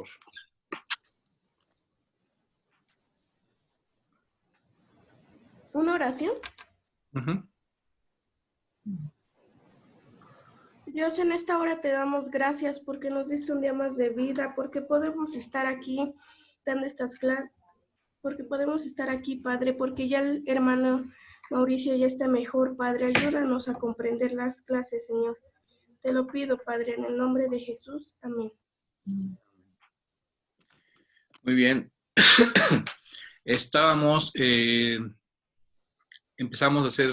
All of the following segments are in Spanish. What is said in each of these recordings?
favor. ¿Una oración? Uh-huh. Dios, en esta hora te damos gracias porque nos diste un día más de vida, porque podemos estar aquí dando estas clases, porque podemos estar aquí, Padre, porque ya el hermano Mauricio ya está mejor, Padre. Ayúdanos a comprender las clases, Señor. Te lo pido, Padre, en el nombre de Jesús. Amén. Muy bien. Empezamos a hacer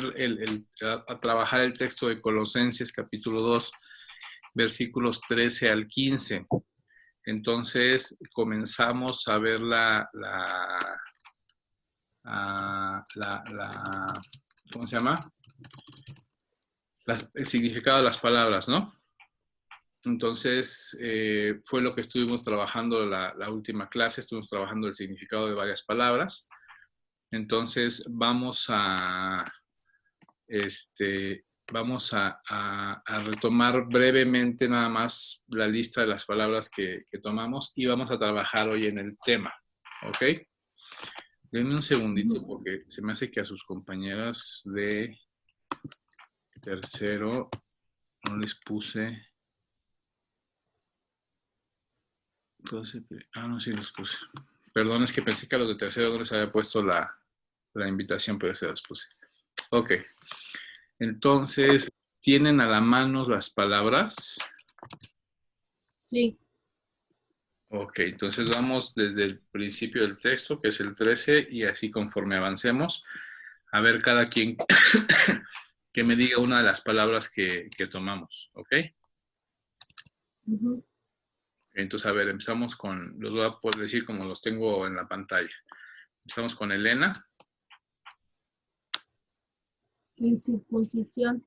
a trabajar el texto de Colosenses capítulo 2, versículos 13 al 15. Entonces comenzamos a ver ¿cómo se llama? El significado de las palabras, ¿no? Entonces, fue lo que estuvimos trabajando la última clase, estuvimos trabajando el significado de varias palabras. Entonces, vamos a retomar brevemente nada más la lista de las palabras que tomamos y vamos a trabajar hoy en el tema, ¿ok? Denme un segundito porque se me hace que a sus compañeras de tercero no les puse... no, sí les puse. Perdón, es que pensé que a los de tercero no les había puesto la invitación, pero se las puse. Ok. Entonces, ¿tienen a la mano las palabras? Sí. Ok, entonces vamos desde el principio del texto, que es el 13, y así conforme avancemos, a ver cada quien que me diga una de las palabras que tomamos, ¿ok? Uh-huh. Entonces, a ver, empezamos con, los voy a poder decir como los tengo en la pantalla. Empezamos con Elena. Incircuncisión.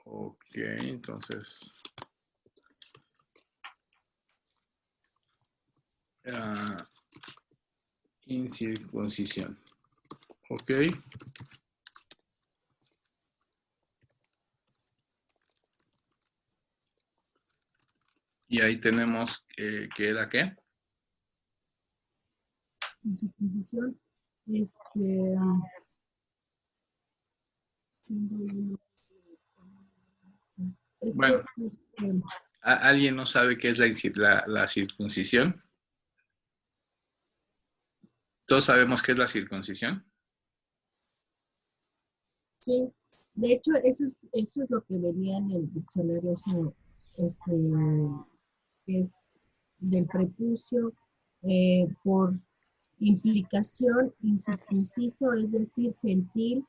Ok, entonces... incircuncisión. Ok. Y ahí tenemos que era ¿qué? Incircuncisión. Bueno, ¿alguien no sabe qué es la circuncisión? ¿Todos sabemos qué es la circuncisión? Sí, de hecho eso es lo que venía en el diccionario, es del prepucio, por implicación, incircunciso, es decir, gentil,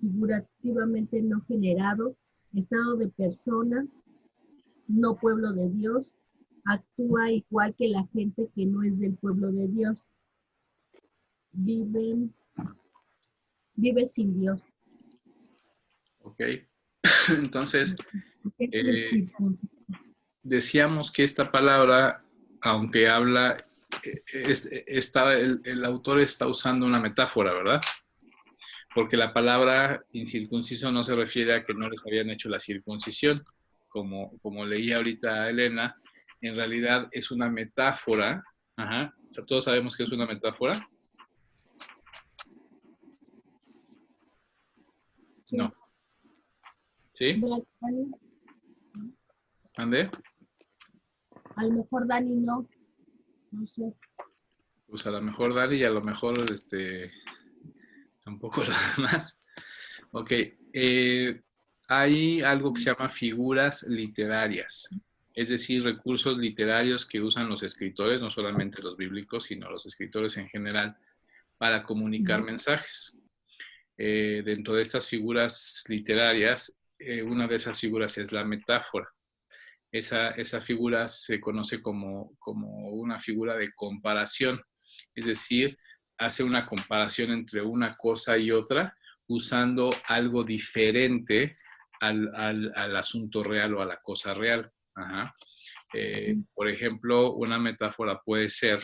figurativamente no generado, estado de persona, no pueblo de Dios, actúa igual que la gente que no es del pueblo de Dios. Vive sin Dios. Ok. Entonces, decíamos que esta palabra, aunque habla, el autor está usando una metáfora, ¿verdad? Porque la palabra incircunciso no se refiere a que no les habían hecho la circuncisión, como leía ahorita Elena, en realidad es una metáfora. Ajá. O sea, todos sabemos que es una metáfora. Sí. No. ¿Sí? ¿Ande? A lo mejor Dani no sé. Pues a lo mejor Dani y a lo mejor tampoco los demás. Ok. Hay algo que se llama figuras literarias, es decir, recursos literarios que usan los escritores, no solamente los bíblicos, sino los escritores en general, para comunicar mensajes. Dentro de estas figuras literarias, una de esas figuras es la metáfora. Esa figura se conoce como una figura de comparación, es decir, hace una comparación entre una cosa y otra usando algo diferente al asunto real o a la cosa real. Ajá. Por ejemplo, una metáfora puede ser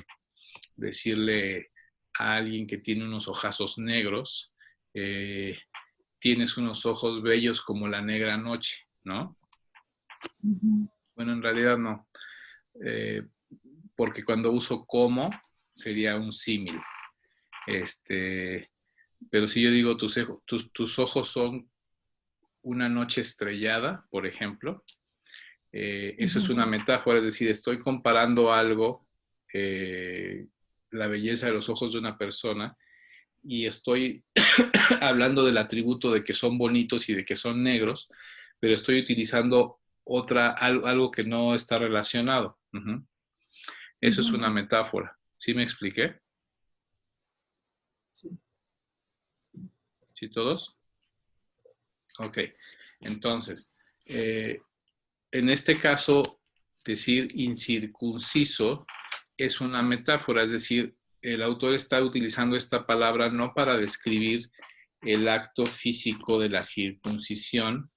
decirle a alguien que tiene unos ojazos negros, tienes unos ojos bellos como la negra noche, ¿no? Ujú. Bueno, en realidad no. Porque cuando uso como, sería un símil. Pero si yo digo tus ojos son una noche estrellada, por ejemplo, eso es una metáfora, es decir, estoy comparando algo, la belleza de los ojos de una persona, y estoy hablando del atributo de que son bonitos y de que son negros, pero estoy utilizando algo que no está relacionado. Ujú. Eso es una metáfora. ¿Sí me expliqué? Sí. ¿Sí todos? Ok. Entonces, en este caso, decir incircunciso es una metáfora, es decir, el autor está utilizando esta palabra no para describir el acto físico de la circuncisión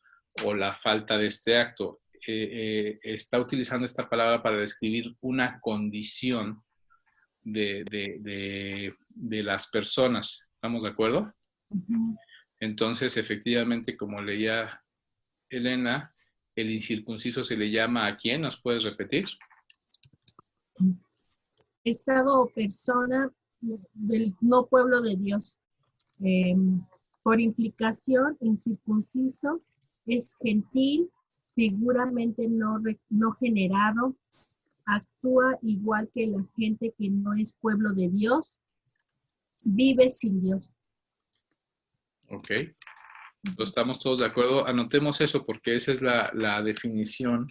o la falta de este acto. Está utilizando esta palabra para describir una condición de las personas. ¿Estamos de acuerdo? Ujú. Entonces, efectivamente, como leía Elena, el incircunciso se le llama ¿a quién? ¿Nos puedes repetir? Estado o persona del no pueblo de Dios. Eh, por implicación, incircunciso es gentil, figuramente no generado, actúa igual que la gente que no es pueblo de Dios, vive sin Dios. Ok. Estamos todos de acuerdo. Anotemos eso porque esa es la definición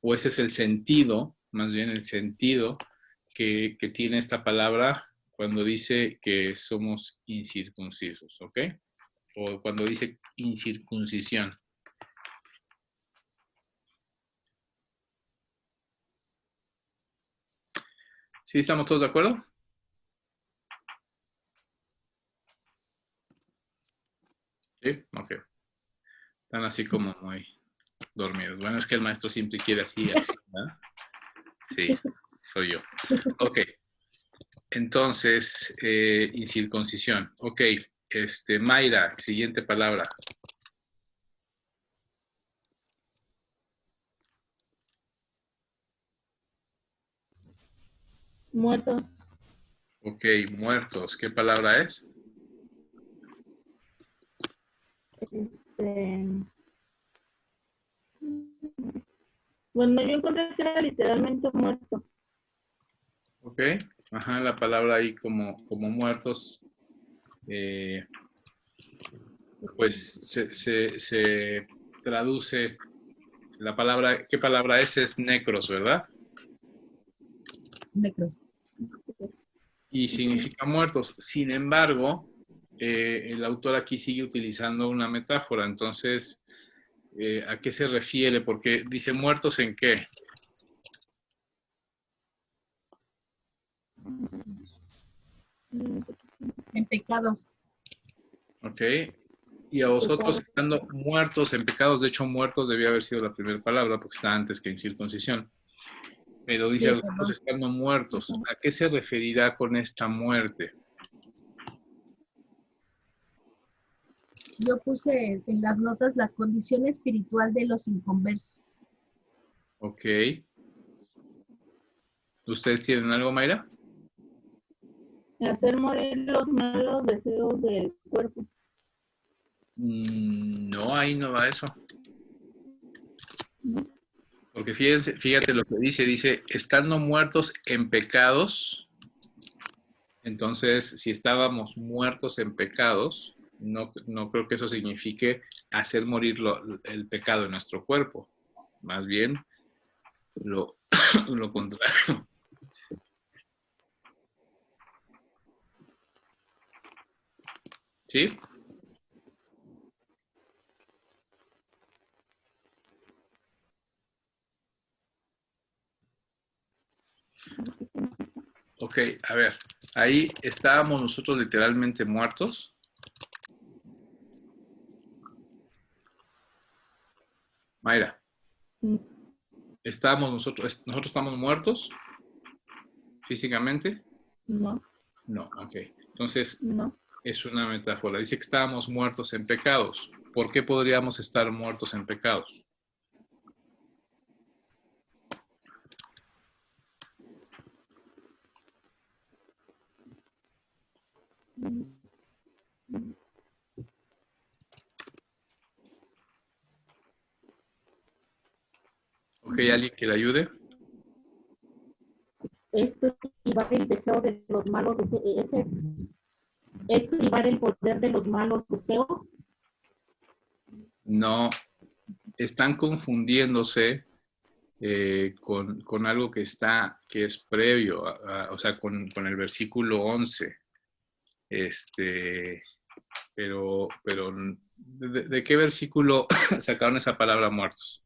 o ese es el sentido, más bien el sentido que tiene esta palabra cuando dice que somos incircuncisos, ¿ok? O cuando dice incircuncisión. ¿Sí estamos todos de acuerdo? Sí, ok. Están así como muy dormidos. Bueno, es que el maestro siempre quiere así, ¿verdad? Sí, soy yo. Ok. Entonces, incircuncisión. Ok. Mayra, siguiente palabra. Muerto. Ok, muertos. ¿Qué palabra es? Bueno, yo encontré que era literalmente muerto. Ok. Ajá, la palabra ahí como muertos. Pues se traduce la palabra, ¿qué palabra es? Es necros, ¿verdad? Necros. Y significa muertos. Sin embargo, el autor aquí sigue utilizando una metáfora. Entonces, ¿a qué se refiere? Porque dice muertos en qué. En pecados. Ok. Y a vosotros estando muertos en pecados, de hecho muertos debía haber sido la primera palabra porque está antes que incircuncisión. Pero dice Sí, a vosotros perdón. estando muertos. ¿A qué se referirá con esta muerte? Yo puse en las notas la condición espiritual de los inconversos. Ok. ¿Ustedes tienen algo, Mayra? Hacer morir los malos deseos del cuerpo. No, ahí no va eso. ¿No? Porque fíjate lo que dice, estando muertos en pecados, entonces si estábamos muertos en pecados, no creo que eso signifique hacer morir el pecado en nuestro cuerpo. Más bien lo, lo contrario. ¿Sí? Ok, a ver, ahí estábamos nosotros literalmente muertos. Mayra, nosotros estamos muertos físicamente. No, No, ok. Entonces, no. es una metáfora. Dice que estábamos muertos en pecados. ¿Por qué podríamos estar muertos en pecados? Ok, ¿alguien que le ayude? Es privar el deseo de los malos deseos. Es privar el poder de los malos deseos. No, están confundiéndose con algo que es previo, o sea, con el versículo 11. Pero ¿de qué versículo sacaron esa palabra muertos?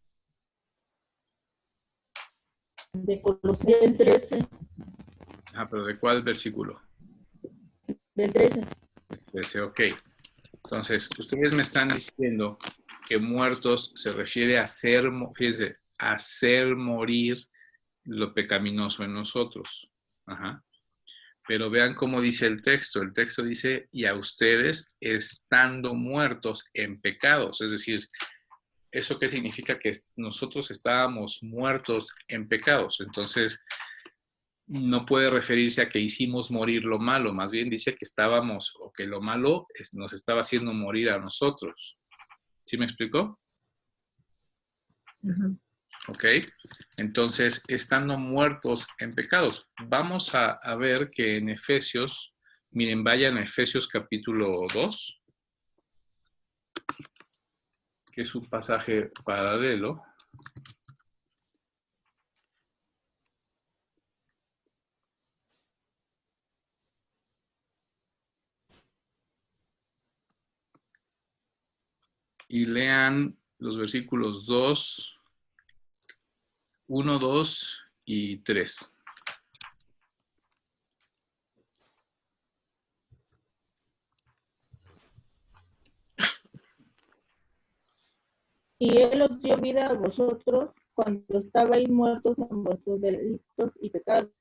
De Colosenses 13, Pero ¿de cuál versículo? del 13. Dice, ok. Entonces, ustedes me están diciendo que muertos se refiere a fíjense, a hacer morir lo pecaminoso en nosotros. Ajá. Pero vean cómo dice el texto. El texto dice, y a ustedes estando muertos en pecados. Es decir, ¿eso qué significa? Que nosotros estábamos muertos en pecados. Entonces, no puede referirse a que hicimos morir lo malo. Más bien dice que estábamos, o que lo malo nos estaba haciendo morir a nosotros. ¿Sí me explicó? Ajá. Ok. Entonces, estando muertos en pecados. Vamos a ver que en Efesios, miren, vayan a Efesios capítulo 2, que es un pasaje paralelo. Y lean los versículos 1, 2 y 3. Y Él os dio vida a vosotros cuando estabais muertos en vuestros delitos y pecados,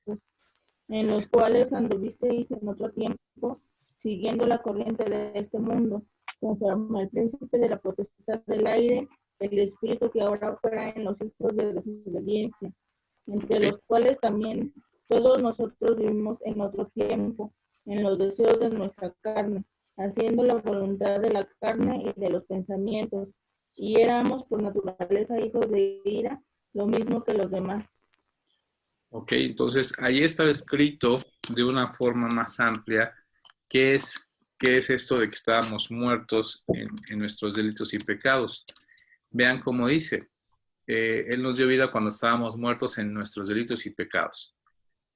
en los cuales anduvisteis en otro tiempo, siguiendo la corriente de este mundo, conforme al príncipe de la potestad del aire, el espíritu que ahora opera en los hijos de desobediencia, entre los cuales también todos nosotros vivimos en otro tiempo, en los deseos de nuestra carne, haciendo la voluntad de la carne y de los pensamientos, y éramos por naturaleza hijos de ira, lo mismo que los demás. Ok, entonces ahí está descrito de una forma más amplia qué es esto de que estábamos muertos en nuestros delitos y pecados. Vean cómo dice, Él nos dio vida cuando estábamos muertos en nuestros delitos y pecados.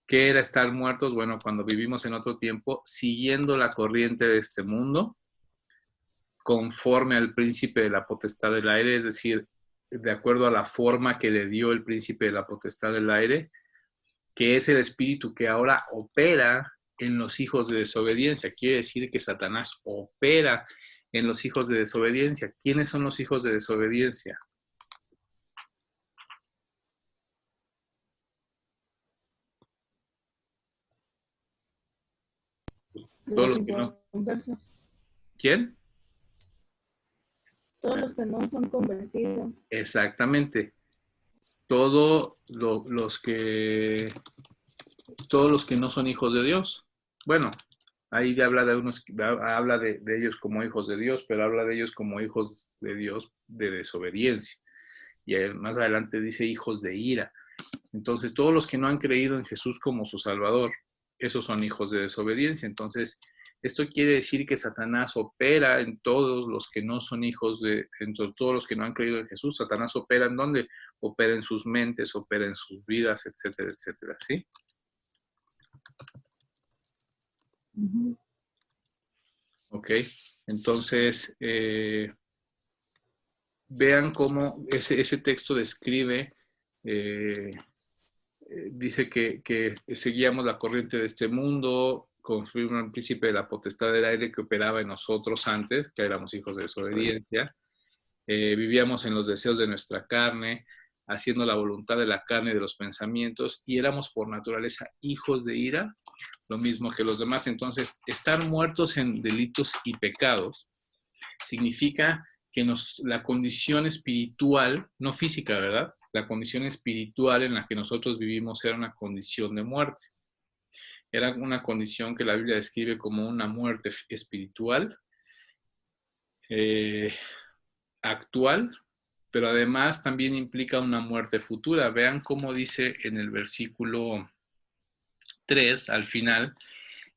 ¿Qué era estar muertos? Bueno, cuando vivimos en otro tiempo, siguiendo la corriente de este mundo, conforme al príncipe de la potestad del aire, es decir, de acuerdo a la forma que le dio el príncipe de la potestad del aire, que es el espíritu que ahora opera en los hijos de desobediencia. Quiere decir que Satanás opera en los hijos de desobediencia. ¿Quiénes son los hijos de desobediencia? Todos los que no. ¿Quién? Todos los que no son convertidos. Exactamente. Todos los que no son hijos de Dios. Bueno, ahí habla de ellos como hijos de Dios, pero habla de ellos como hijos de Dios de desobediencia. Y más adelante dice hijos de ira. Entonces, todos los que no han creído en Jesús como su Salvador, esos son hijos de desobediencia. Entonces, esto quiere decir que Satanás opera en todos los que no son hijos en todos los que no han creído en Jesús. Satanás opera en donde opera en sus mentes, opera en sus vidas, etcétera, etcétera. ¿Sí? Uh-huh. Ok. Entonces, vean cómo ese texto describe, dice que seguíamos la corriente de este mundo, conforme al príncipe de la potestad del aire que operaba en nosotros antes, que éramos hijos de desobediencia. Vivíamos en los deseos de nuestra carne, haciendo la voluntad de la carne y de los pensamientos, y éramos por naturaleza hijos de ira, lo mismo que los demás. Entonces, estar muertos en delitos y pecados significa que la condición espiritual, no física, ¿verdad? La condición espiritual en la que nosotros vivimos era una condición de muerte. Era una condición que la Biblia describe como una muerte espiritual, actual, pero además también implica una muerte futura. Vean cómo dice en el versículo 3 al final,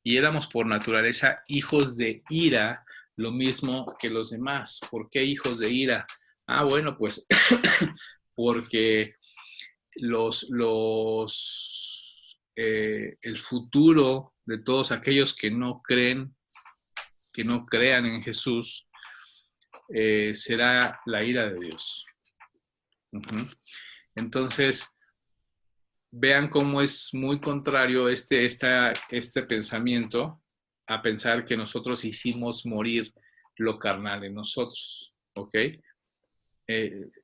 y éramos por naturaleza hijos de ira, lo mismo que los demás. ¿Por qué hijos de ira? Ah, bueno, pues porque el futuro de todos aquellos que no creen, que no crean en Jesús, será la ira de Dios. Entonces, vean cómo es muy contrario este pensamiento a pensar que nosotros hicimos morir lo carnal en nosotros, ¿ok?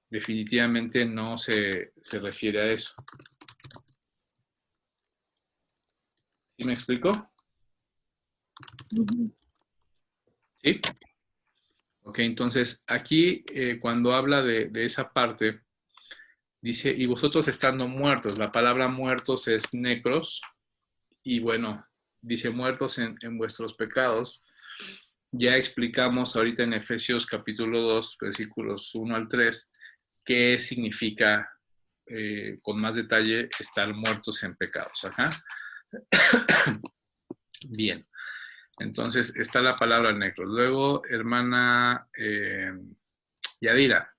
Definitivamente no se refiere a eso. ¿Sí me explico? ¿Sí? Ok, entonces aquí cuando habla de esa parte, dice, y vosotros estando muertos, la palabra muertos es necros, y bueno, dice muertos en vuestros pecados. Ya explicamos ahorita en Efesios capítulo 2, versículos 1 al 3, qué significa con más detalle estar muertos en pecados. Ajá. Bien, entonces está la palabra necros. Luego, hermana Yadira.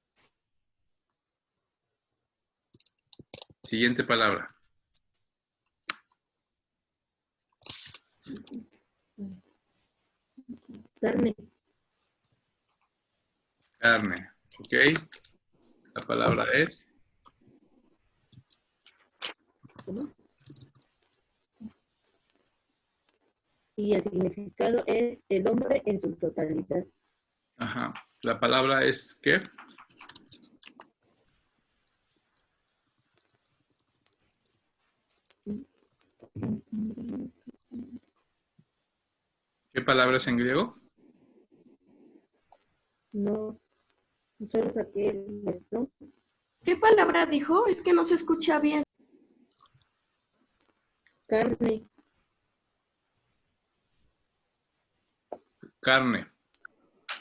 Siguiente palabra. Carne. Carne, ¿ok? La palabra es Y el significado es el hombre en su totalidad. ajá. La palabra es ¿qué? ¿Qué palabra es en griego? No, solo saqué esto. ¿Qué palabra dijo? Es que no se escucha bien. Carne. Carne.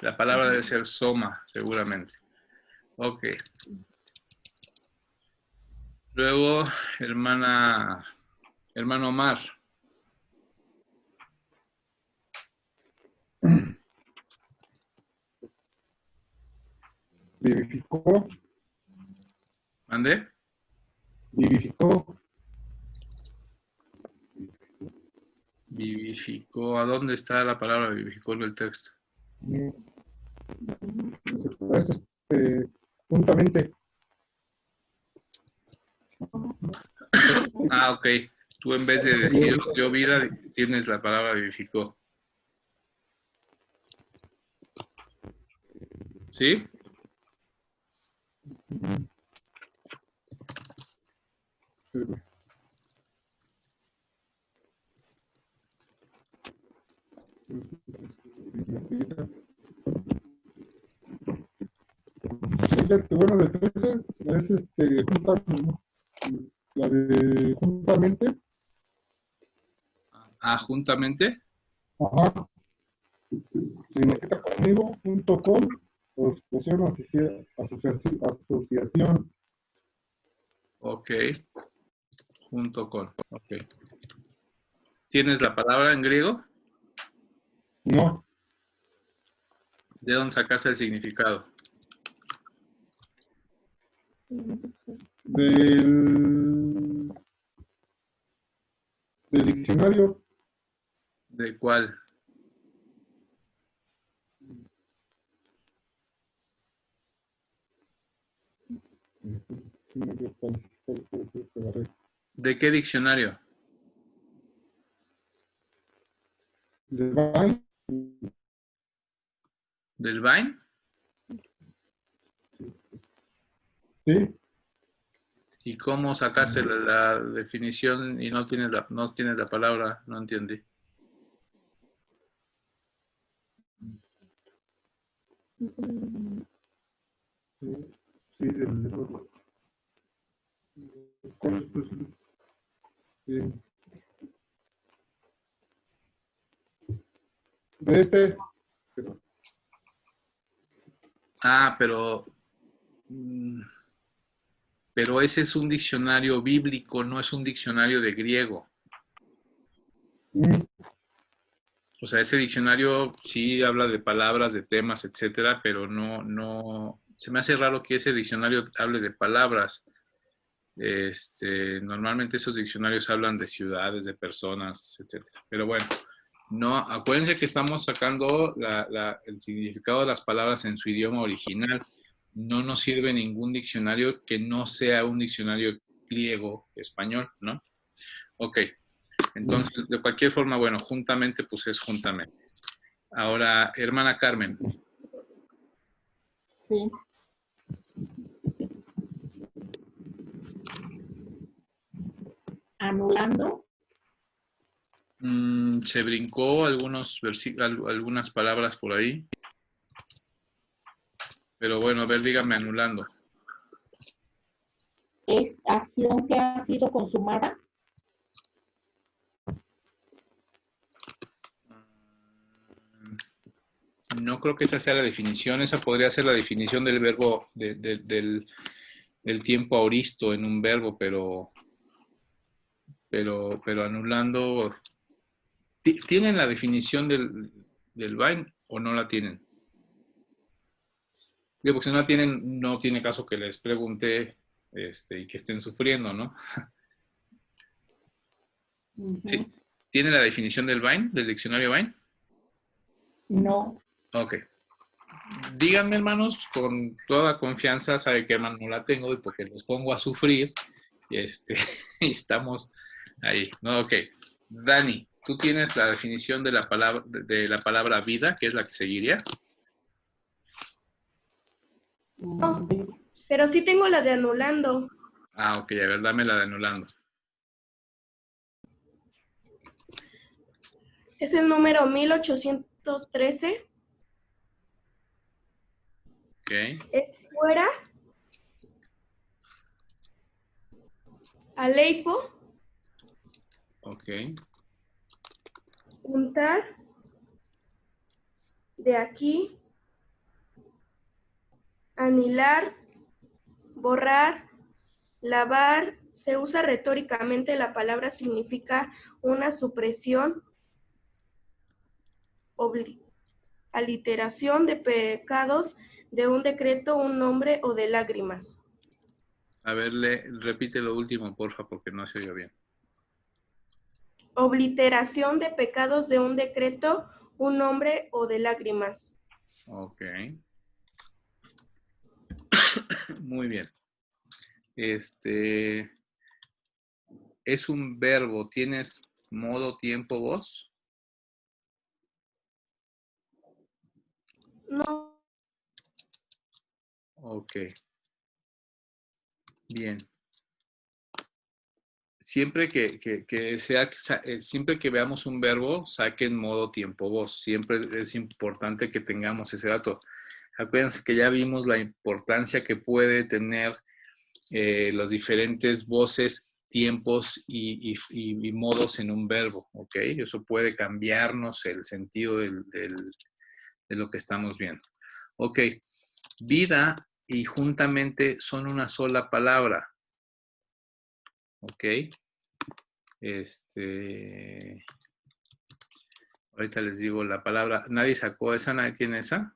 La palabra debe ser soma, seguramente. Ok. Luego, hermano Omar. Vivificó, ¿Mande? vivificó, Vivificó. ¿A dónde está la palabra vivificó en el texto? pues, juntamente, Ah, ok. Tú en vez de decir dio vida, tienes la palabra vivificó. ¿Sí? fíjate, bueno, de 13 es la de juntamente, Ah, juntamente. ajá, significa conmigo, junto con, o asociación, Ok. Junto con. Ok. ¿Tienes la palabra en griego? no, ¿De dónde sacaste el significado? del, del diccionario, ¿De cuál? ¿De qué diccionario? del Vine, ¿Del Vine? sí, ¿Y cómo sacaste la definición y no tienes la palabra? No entendí. sí, sí. De Ah, pero Pero ese es un diccionario bíblico, no es un diccionario de griego. O sea, ese diccionario sí habla de palabras, de temas, etcétera, pero no, se me hace raro que ese diccionario hable de palabras. Normalmente esos diccionarios hablan de ciudades, de personas, etcétera. Pero bueno, no, acuérdense que estamos sacando el significado de las palabras en su idioma original. No nos sirve ningún diccionario que no sea un diccionario griego, español, ¿no? Ok, entonces, de cualquier forma, bueno, juntamente, pues es juntamente. Ahora, hermana Carmen. Sí. Anulando. Se brincó algunas palabras por ahí. Pero bueno, a ver, dígame anulando. Es acción que ha sido consumada. No creo que esa sea la definición. Esa podría ser la definición del verbo, del tiempo aoristo en un verbo, pero anulando. ¿Tienen la definición del Vine o no la tienen? Digo, porque si no la tienen, no tiene caso que les pregunte y que estén sufriendo, ¿no? ¿Sí? ¿Tiene la definición del Vine, del diccionario Vine? No. Ok. Díganme, hermanos, con toda confianza, sabe que hermano no la tengo y porque los pongo a sufrir, y estamos ahí. No, ok. Dani, ¿tú tienes la definición de la palabra vida, que es la que seguiría? No, pero sí tengo la de anulando. Ah, ok, a ver, dame la de anulando. Es el número 1813. Ok, Es fuera, aleipo, ok, untar, de aquí, anilar, borrar, lavar. Se usa retóricamente, la palabra significa una supresión, aliteración de pecados de un decreto, un nombre o de lágrimas. A ver, repite lo último, porfa, porque no se oyó bien. Obliteración de pecados de un decreto, un nombre o de lágrimas. Ok. Muy bien. Es un verbo. ¿Tienes modo, tiempo, voz? No. Ok. Bien. Siempre siempre que veamos un verbo, saquen modo, tiempo, voz. Siempre es importante que tengamos ese dato. Acuérdense que ya vimos la importancia que puede tener los diferentes voces, tiempos y modos en un verbo, ¿ok? Eso puede cambiarnos el sentido de lo que estamos viendo. Ok, vida y juntamente son una sola palabra, ¿ok? Ahorita les digo la palabra. ¿Nadie sacó esa? ¿Nadie tiene esa?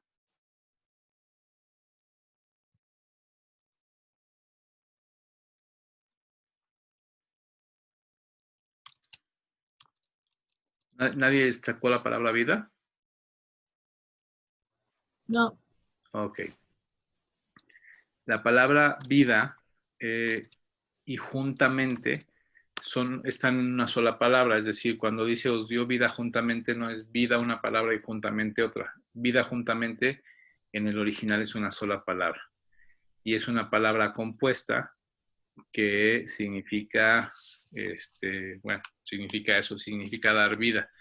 ¿Nadie sacó la palabra vida? No. Ok. La palabra vida y juntamente están en una sola palabra, es decir, cuando dice os dio vida juntamente, no es vida una palabra y juntamente otra. Vida juntamente en el original es una sola palabra. Y es una palabra compuesta que significa, significa eso, significa dar vida.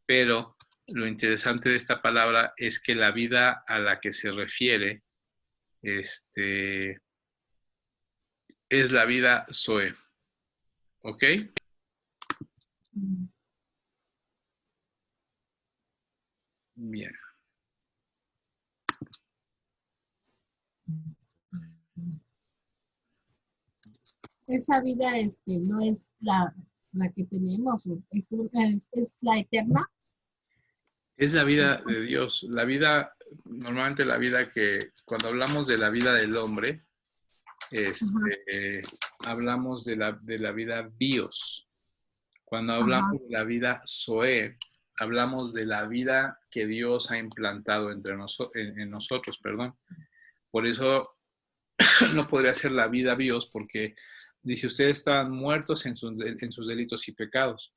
Pero lo interesante de esta palabra es que la vida a la que se refiere, es la vida Zoe. ¿Ok? Bien. Esa vida no es la que tenemos, es la eterna. Es la vida de Dios. La vida, normalmente la vida que, cuando hablamos de la vida del hombre, hablamos de la vida bios. Cuando hablamos Ajá. de la vida zoe, hablamos de la vida que Dios ha implantado en nosotros, perdón. Por eso no podría ser la vida bios, porque dice, ustedes estaban muertos en sus delitos y pecados,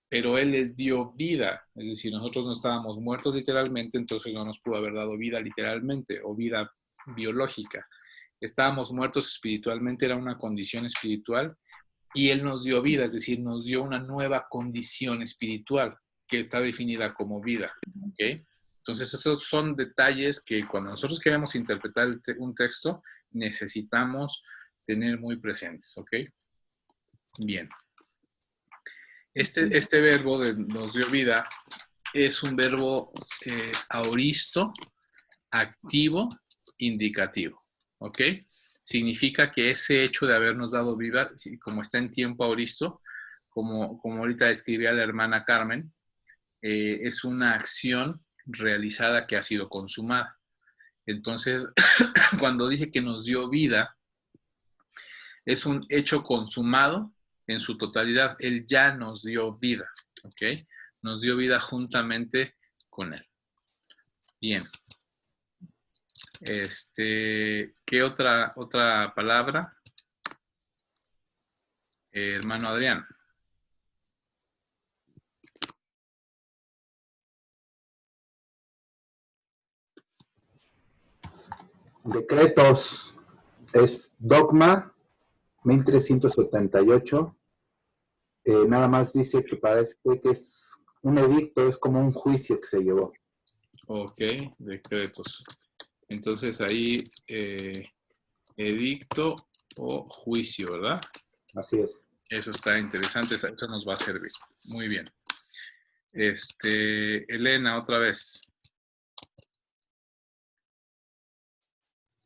pero Él les dio vida. Es decir, nosotros no estábamos muertos literalmente, entonces no nos pudo haber dado vida literalmente o vida biológica. Estábamos muertos espiritualmente, era una condición espiritual, y Él nos dio vida, es decir, nos dio una nueva condición espiritual que está definida como vida. ¿Okay? Entonces, esos son detalles que cuando nosotros queremos interpretar un texto, necesitamos tener muy presentes. ¿Ok? Bien. Este verbo de nos dio vida es un verbo aoristo, activo, indicativo. ¿Ok? Significa que ese hecho de habernos dado vida, como está en tiempo aoristo, como ahorita describía la hermana Carmen, es una acción realizada que ha sido consumada. Entonces, cuando dice que nos dio vida, es un hecho consumado en su totalidad. Él ya nos dio vida, ¿ok? Nos dio vida juntamente con Él. Bien. ¿Qué otra palabra? Hermano Adrián. Decretos es dogma 1378. Nada más dice que parece que es un edicto, es como un juicio que se llevó. Ok, decretos. Entonces ahí edicto o juicio, ¿verdad? Así es. Eso está interesante, eso nos va a servir. Muy bien. Elena, otra vez.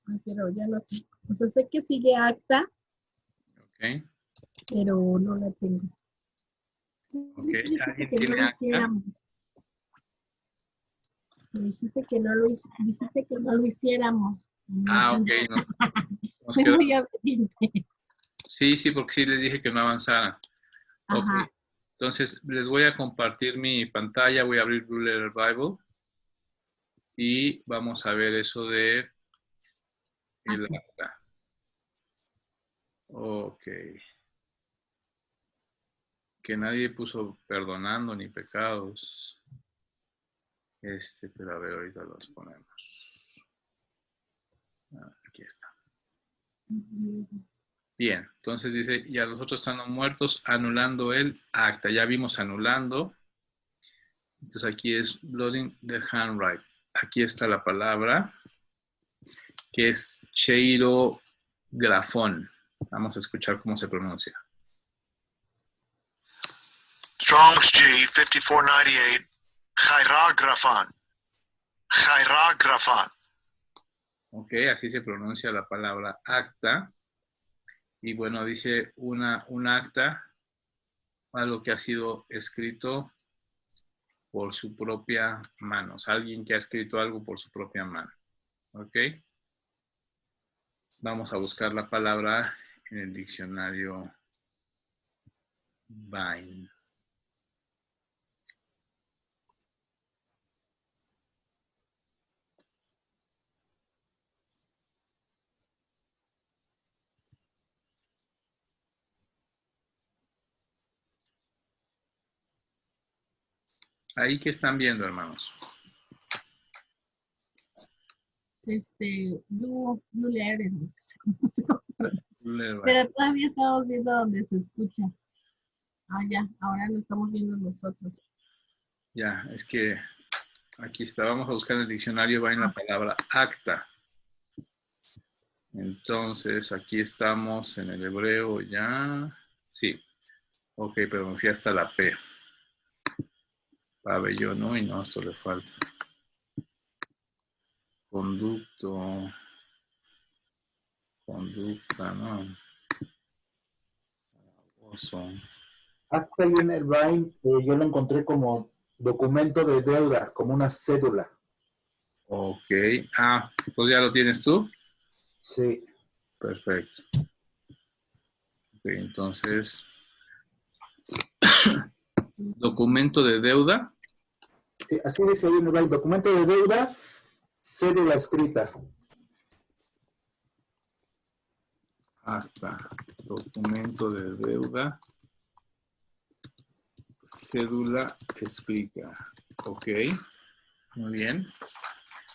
Ay, pero ya no tengo. O sea, sé que sigue acta, Ok. pero no la tengo. Ok. Dijiste ¿Alguien que no tiene lo acta? hiciéramos. Me dijiste que no lo hiciéramos. Ah, ok. Nos Fue quedó. muy obediente. Sí, porque sí les dije que no avanzaran. Ok. Ajá. Entonces, les voy a compartir mi pantalla. Voy a abrir Blue Letter Bible. Y vamos a ver eso de el acta. Ok. Que nadie puso perdonando ni pecados. Pero a ver, ahorita los ponemos. Aquí está. Bien, entonces dice, y a los otros están muertos, anulando el acta. Ya vimos anulando. Entonces aquí es blotting the handwriting. Aquí está la palabra, que es cheirografón. Vamos a escuchar cómo se pronuncia. Strong's G 5498, Chirografon. Chirografon. Ok, así se pronuncia la palabra acta. Y bueno, dice un acta, algo que ha sido escrito por su propia mano. O sea, alguien que ha escrito algo por su propia mano. ¿Ok? Vamos a buscar la palabra en el diccionario Vine. Ahí que están viendo, hermanos. Blue Letter, no sé cómo se pronuncia. Blue Pero todavía estamos viendo donde se escucha. Ah, ya, ahora lo estamos viendo nosotros. Ya, es que aquí está. Vamos a buscar en el diccionario Vine la palabra acta. Entonces, aquí estamos en el hebreo ya. Sí. Ok, pero me fui hasta la P. Pabellón, ¿no? Y no, esto le falta. Conducto. conducta, ¿no? Acta y en el BAIN yo lo encontré como documento de deuda, como una cédula. Ok. Ah, pues ya lo tienes tú. Sí. Perfecto. Ok, entonces, documento de deuda. Sí, así dice ahí en el BAIN, documento de deuda, cédula escrita. Acta, documento de deuda, cédula escrita. Ok, muy bien.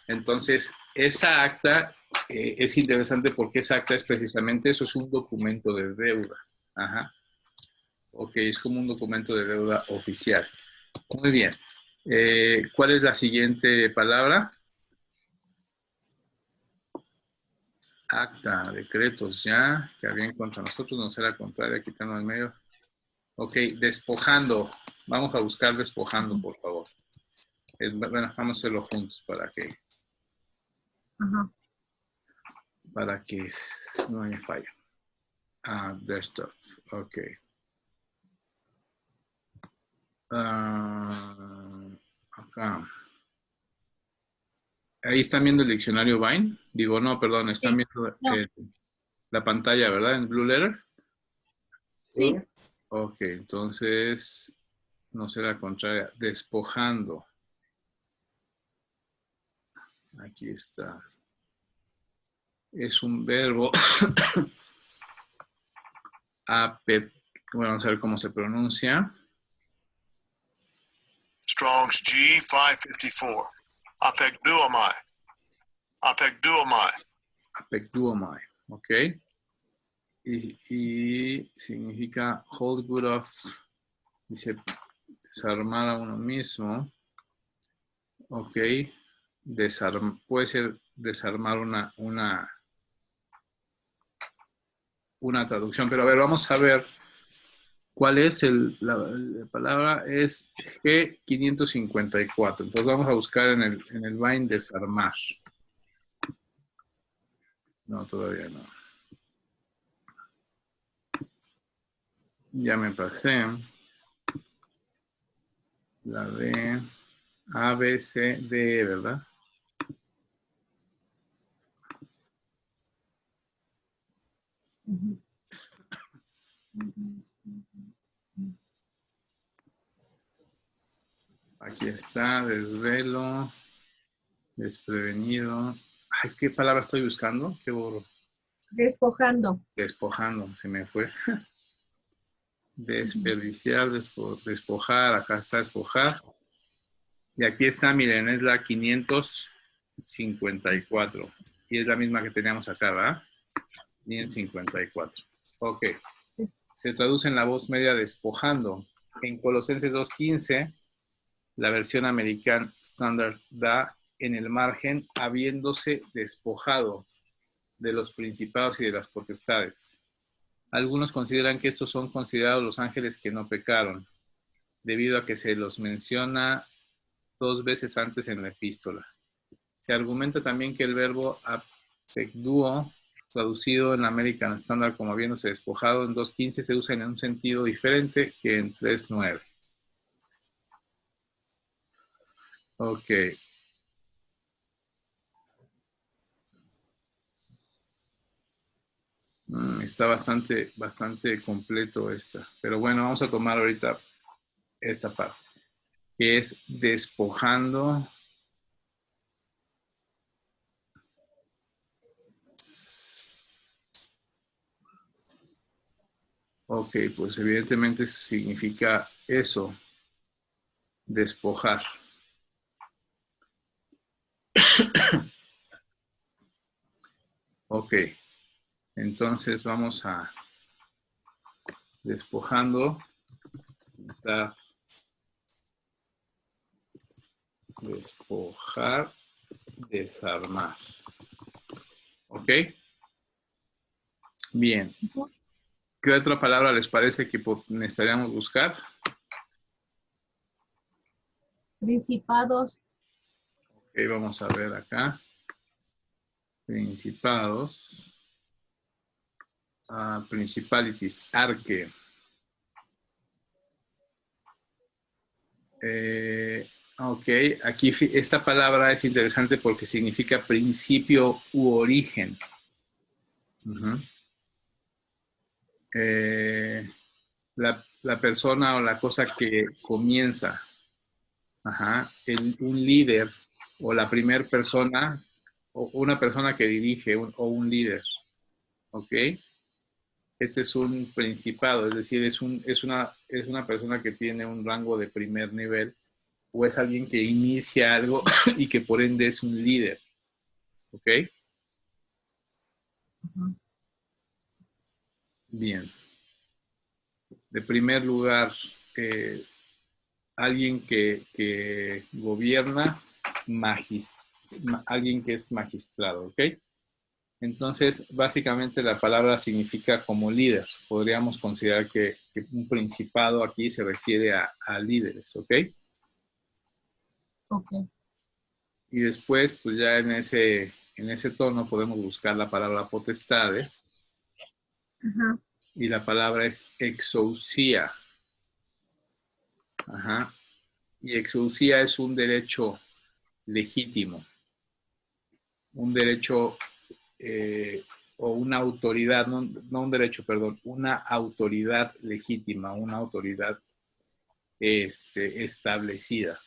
Entonces, esa acta es interesante porque esa acta es precisamente eso, es un documento de deuda. Ajá. Ok, es como un documento de deuda oficial. Muy bien. ¿Cuál es la siguiente palabra? Acta, decretos, ya, que habían contra nosotros, no será contraria, quitando al medio. Ok, despojando. Vamos a buscar despojando, por favor. Bueno, vamos a hacerlo juntos para Ajá. que no haya falla. Desktop, ok. Acá. Ahí están viendo el diccionario Vine. Digo, no, perdón, están Sí. viendo No. la pantalla, ¿verdad? En Blue Letter. Sí. Ok, entonces no será contraria. Despojando. Aquí está. Es un verbo. Bueno, vamos a ver cómo se pronuncia. Strong's G 554. Apegduomai. Apegduomai. Apegduomai, ok. Y significa hold good of, dice, desarmar a uno mismo. Ok. Puede ser desarmar una traducción, pero a ver, vamos a ver cuál es la palabra. Es G554. Entonces vamos a buscar en el Vine desarmar. No, todavía no. Ya me pasé. La de A, B, C, D, ¿verdad? Ujú. Aquí está, desvelo, desprevenido. Ay, ¿qué palabra estoy buscando? Qué borro. Despojando. Despojando, se me fue. Desperdiciar, despojar, acá está despojar. Y aquí está, miren, es la 554. Y es la misma que teníamos acá, ¿verdad? 554. Ok. Se traduce en la voz media despojando. En Colosenses 2:15, la versión American Standard da en el margen habiéndose despojado de los principados y de las potestades. Algunos consideran que estos son considerados los ángeles que no pecaron, debido a que se los menciona 2 veces antes en la epístola. Se argumenta también que el verbo apegduo, traducido en American Standard como habiéndose despojado en 2:15, se usa en un sentido diferente que en 3:9. Ok. Está bastante completo esta. Pero bueno, vamos a tomar ahorita esta parte, que es despojando. Ok, pues evidentemente significa eso, despojar. Ok, entonces vamos a despojando, despojar, desarmar. Ok, bien. ¿Qué otra palabra les parece que necesitaríamos buscar? Principados. Ok, vamos a ver acá. Principados. Principalities, arche. Ok, aquí esta palabra es interesante porque significa principio u origen. Ujú. La persona o la cosa que comienza. Ajá. Un líder o la primera persona o una persona que dirige o un líder. ¿Ok? Este es un principado, es decir, es una persona que tiene un rango de primer nivel o es alguien que inicia algo y que por ende es un líder. ¿Ok? Bien. De primer lugar, alguien que gobierna, alguien que es magistrado. ¿Ok? Entonces, básicamente la palabra significa como líder. Podríamos considerar que un principado aquí se refiere a líderes, ¿ok? Ok. Y después, pues ya en ese tono podemos buscar la palabra potestades. Ajá. Y la palabra es exousia. Ajá. Y exousia es un derecho legítimo. Un derecho o una autoridad, no un derecho, perdón, una autoridad legítima, una autoridad establecida.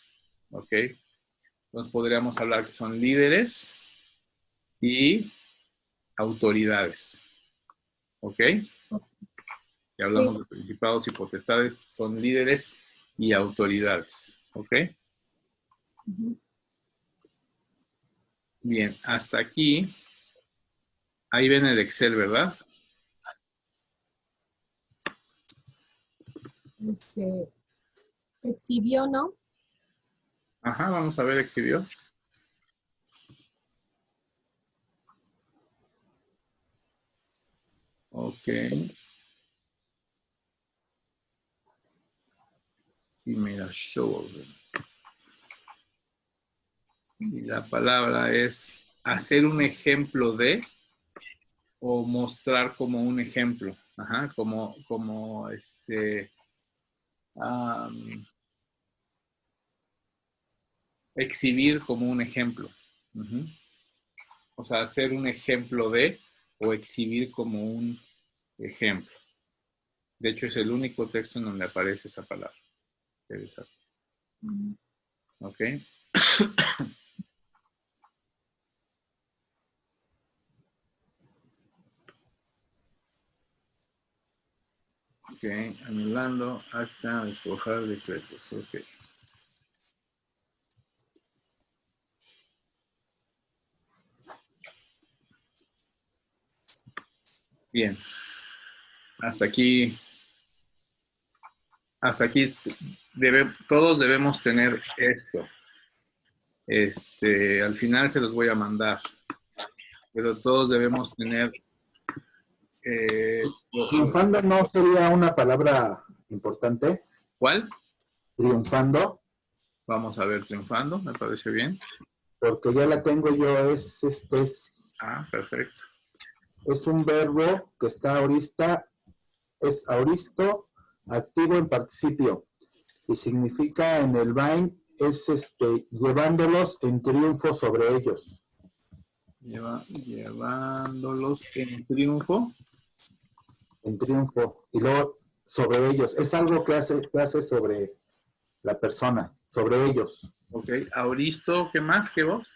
¿Ok? Entonces podríamos hablar que son líderes y autoridades. ¿Ok? Si hablamos de principados y potestades, son líderes y autoridades. ¿Ok? Bien, hasta aquí. Ahí ven el Excel, ¿verdad? Exhibió, ¿no? Ajá, vamos a ver, exhibió. Ok. Y mira, show. Y la palabra es hacer un ejemplo de o mostrar como un ejemplo. Ajá, como exhibir como un ejemplo. Uh-huh. O sea, hacer un ejemplo de o exhibir como un ejemplo. De hecho, es el único texto en donde aparece esa palabra. Interesante. Ok. Ok, anulando, acta, despojar, decretos. Ok. Bien. Hasta aquí todos debemos tener esto. Al final se los voy a mandar. Pero todos debemos tener... Triunfando no sería una palabra importante. ¿Cuál? Triunfando. Vamos a ver, triunfando, me parece bien. Porque ya la tengo yo, Perfecto. Es un verbo que está ahorita, es auristo, activo en participio. Y significa en el Vine, es llevándolos en triunfo sobre ellos. Llevándolos en triunfo. En triunfo. Y luego sobre ellos. Es algo que hace sobre la persona, sobre ellos. Ok, auristo, ¿qué más? ¿Qué vos?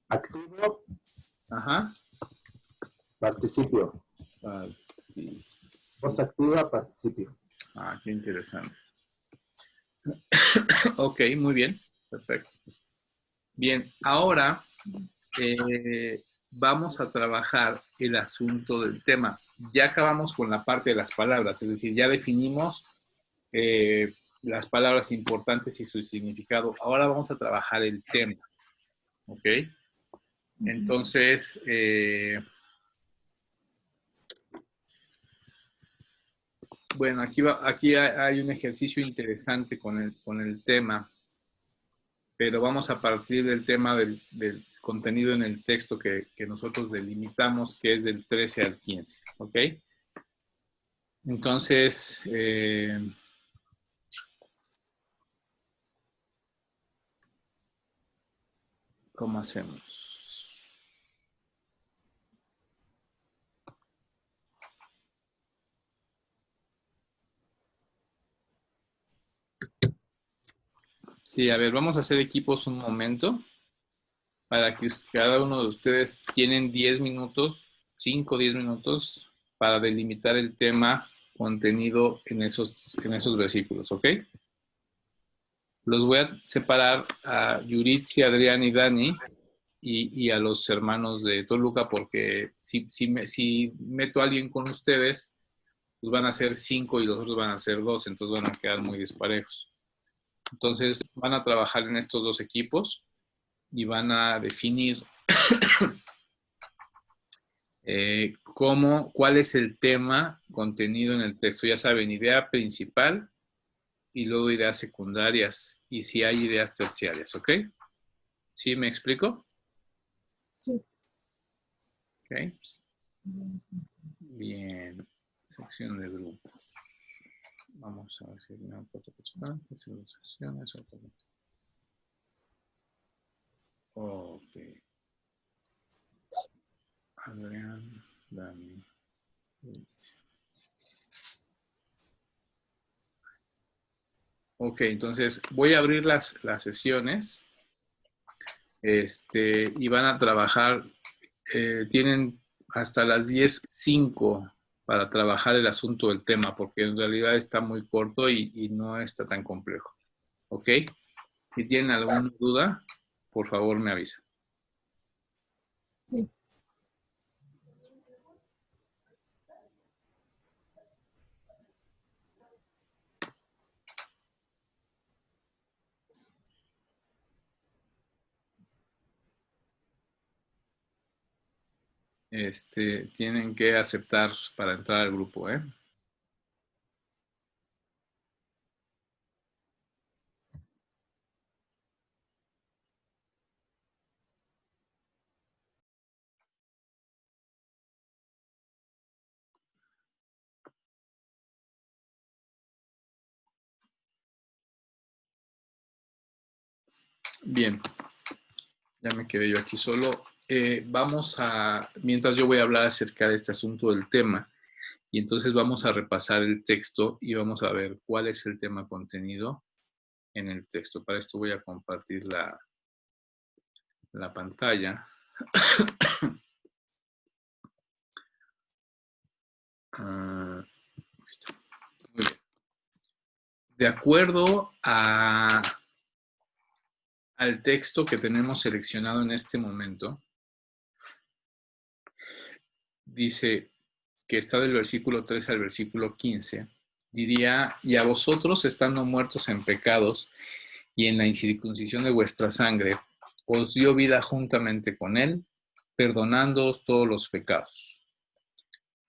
Activo. Ajá. Participio. Voz activa, participio. Qué interesante. Ok, muy bien. Perfecto. Bien, ahora vamos a trabajar el asunto del tema. Ya acabamos con la parte de las palabras, es decir, ya definimos las palabras importantes y su significado. Ahora vamos a trabajar el tema. ¿Ok? Entonces, bueno, aquí hay un ejercicio interesante con el tema, pero vamos a partir del tema del contenido en el texto que nosotros delimitamos, que es del 13 al 15. ¿Ok? Entonces, ¿cómo hacemos? Sí, a ver, vamos a hacer equipos un momento para que cada uno de ustedes tienen 10 minutos, 5 o 10 minutos para delimitar el tema contenido en esos versículos, ¿ok? Los voy a separar a Yuritsi, Adrián y Dani y a los hermanos de Toluca porque si meto a alguien con ustedes, pues van a ser 5 y los otros van a ser 2, entonces van a quedar muy disparejos. Entonces van a trabajar en estos dos equipos y van a definir cuál es el tema contenido en el texto. Ya saben, idea principal y luego ideas secundarias y si hay ideas terciarias, ¿ok? ¿Sí me explico? Sí. Ok. Bien. Sección de grupos. Vamos a ver si hay una cosa personal. Secciones. Ok. Adrián, Dani. Ok, entonces voy a abrir las sesiones y van a trabajar, tienen hasta las 10:05 para trabajar el asunto del tema, porque en realidad está muy corto y no está tan complejo. ¿Ok? Si tienen alguna duda, por favor me avisan. Sí. Tienen que aceptar para entrar al grupo, ¿eh? Bien, ya me quedé yo aquí solo. Mientras yo voy a hablar acerca de este asunto del tema, y entonces vamos a repasar el texto y vamos a ver cuál es el tema contenido en el texto. Para esto voy a compartir la pantalla. Muy bien. De acuerdo al texto que tenemos seleccionado en este momento, dice que está del versículo 3 al versículo 15, diría, y a vosotros estando muertos en pecados y en la incircuncisión de vuestra sangre, os dio vida juntamente con él, perdonándoos todos los pecados,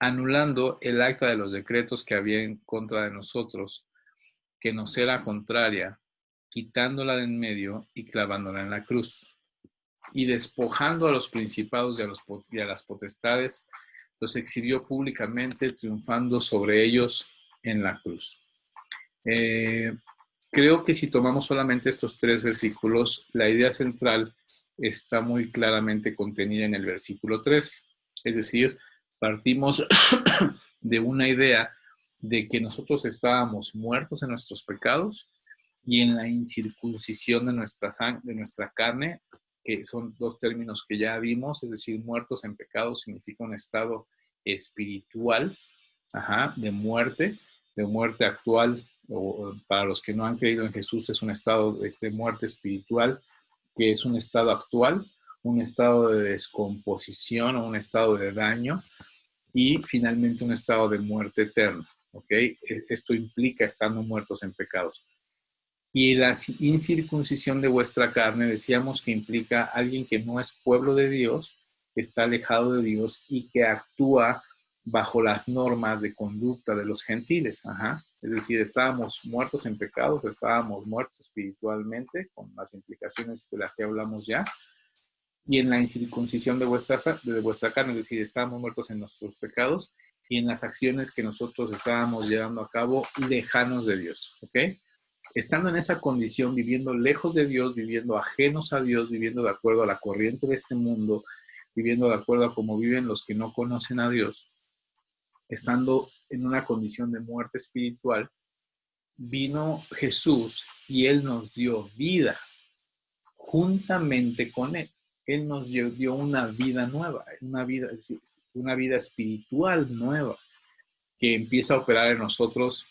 anulando el acta de los decretos que había en contra de nosotros, que nos era contraria, quitándola de en medio y clavándola en la cruz, y despojando a los principados y a las potestades, los exhibió públicamente, triunfando sobre ellos en la cruz. Creo que si tomamos solamente estos 3 versículos, la idea central está muy claramente contenida en el versículo 3. Es decir, partimos de una idea de que nosotros estábamos muertos en nuestros pecados y en la incircuncisión de nuestra carne, que son 2 términos que ya vimos, es decir, muertos en pecados significa un estado espiritual, de muerte actual, o para los que no han creído en Jesús es un estado de muerte espiritual, que es un estado actual, un estado de descomposición o un estado de daño, y finalmente un estado de muerte eterna. ¿Ok? Esto implica estando muertos en pecados. Y la incircuncisión de vuestra carne, decíamos que implica alguien que no es pueblo de Dios, que está alejado de Dios y que actúa bajo las normas de conducta de los gentiles. Es decir, estábamos muertos en pecados, estábamos muertos espiritualmente, con las implicaciones de las que hablamos ya. Y en la incircuncisión de vuestra carne, es decir, estábamos muertos en nuestros pecados, y en las acciones que nosotros estábamos llevando a cabo lejanos de Dios, ¿ok? Estando en esa condición, viviendo lejos de Dios, viviendo ajenos a Dios, viviendo de acuerdo a la corriente de este mundo, viviendo de acuerdo a cómo viven los que no conocen a Dios, estando en una condición de muerte espiritual, vino Jesús y Él nos dio vida juntamente con Él. Él nos dio una vida nueva, una vida espiritual nueva que empieza a operar en nosotros,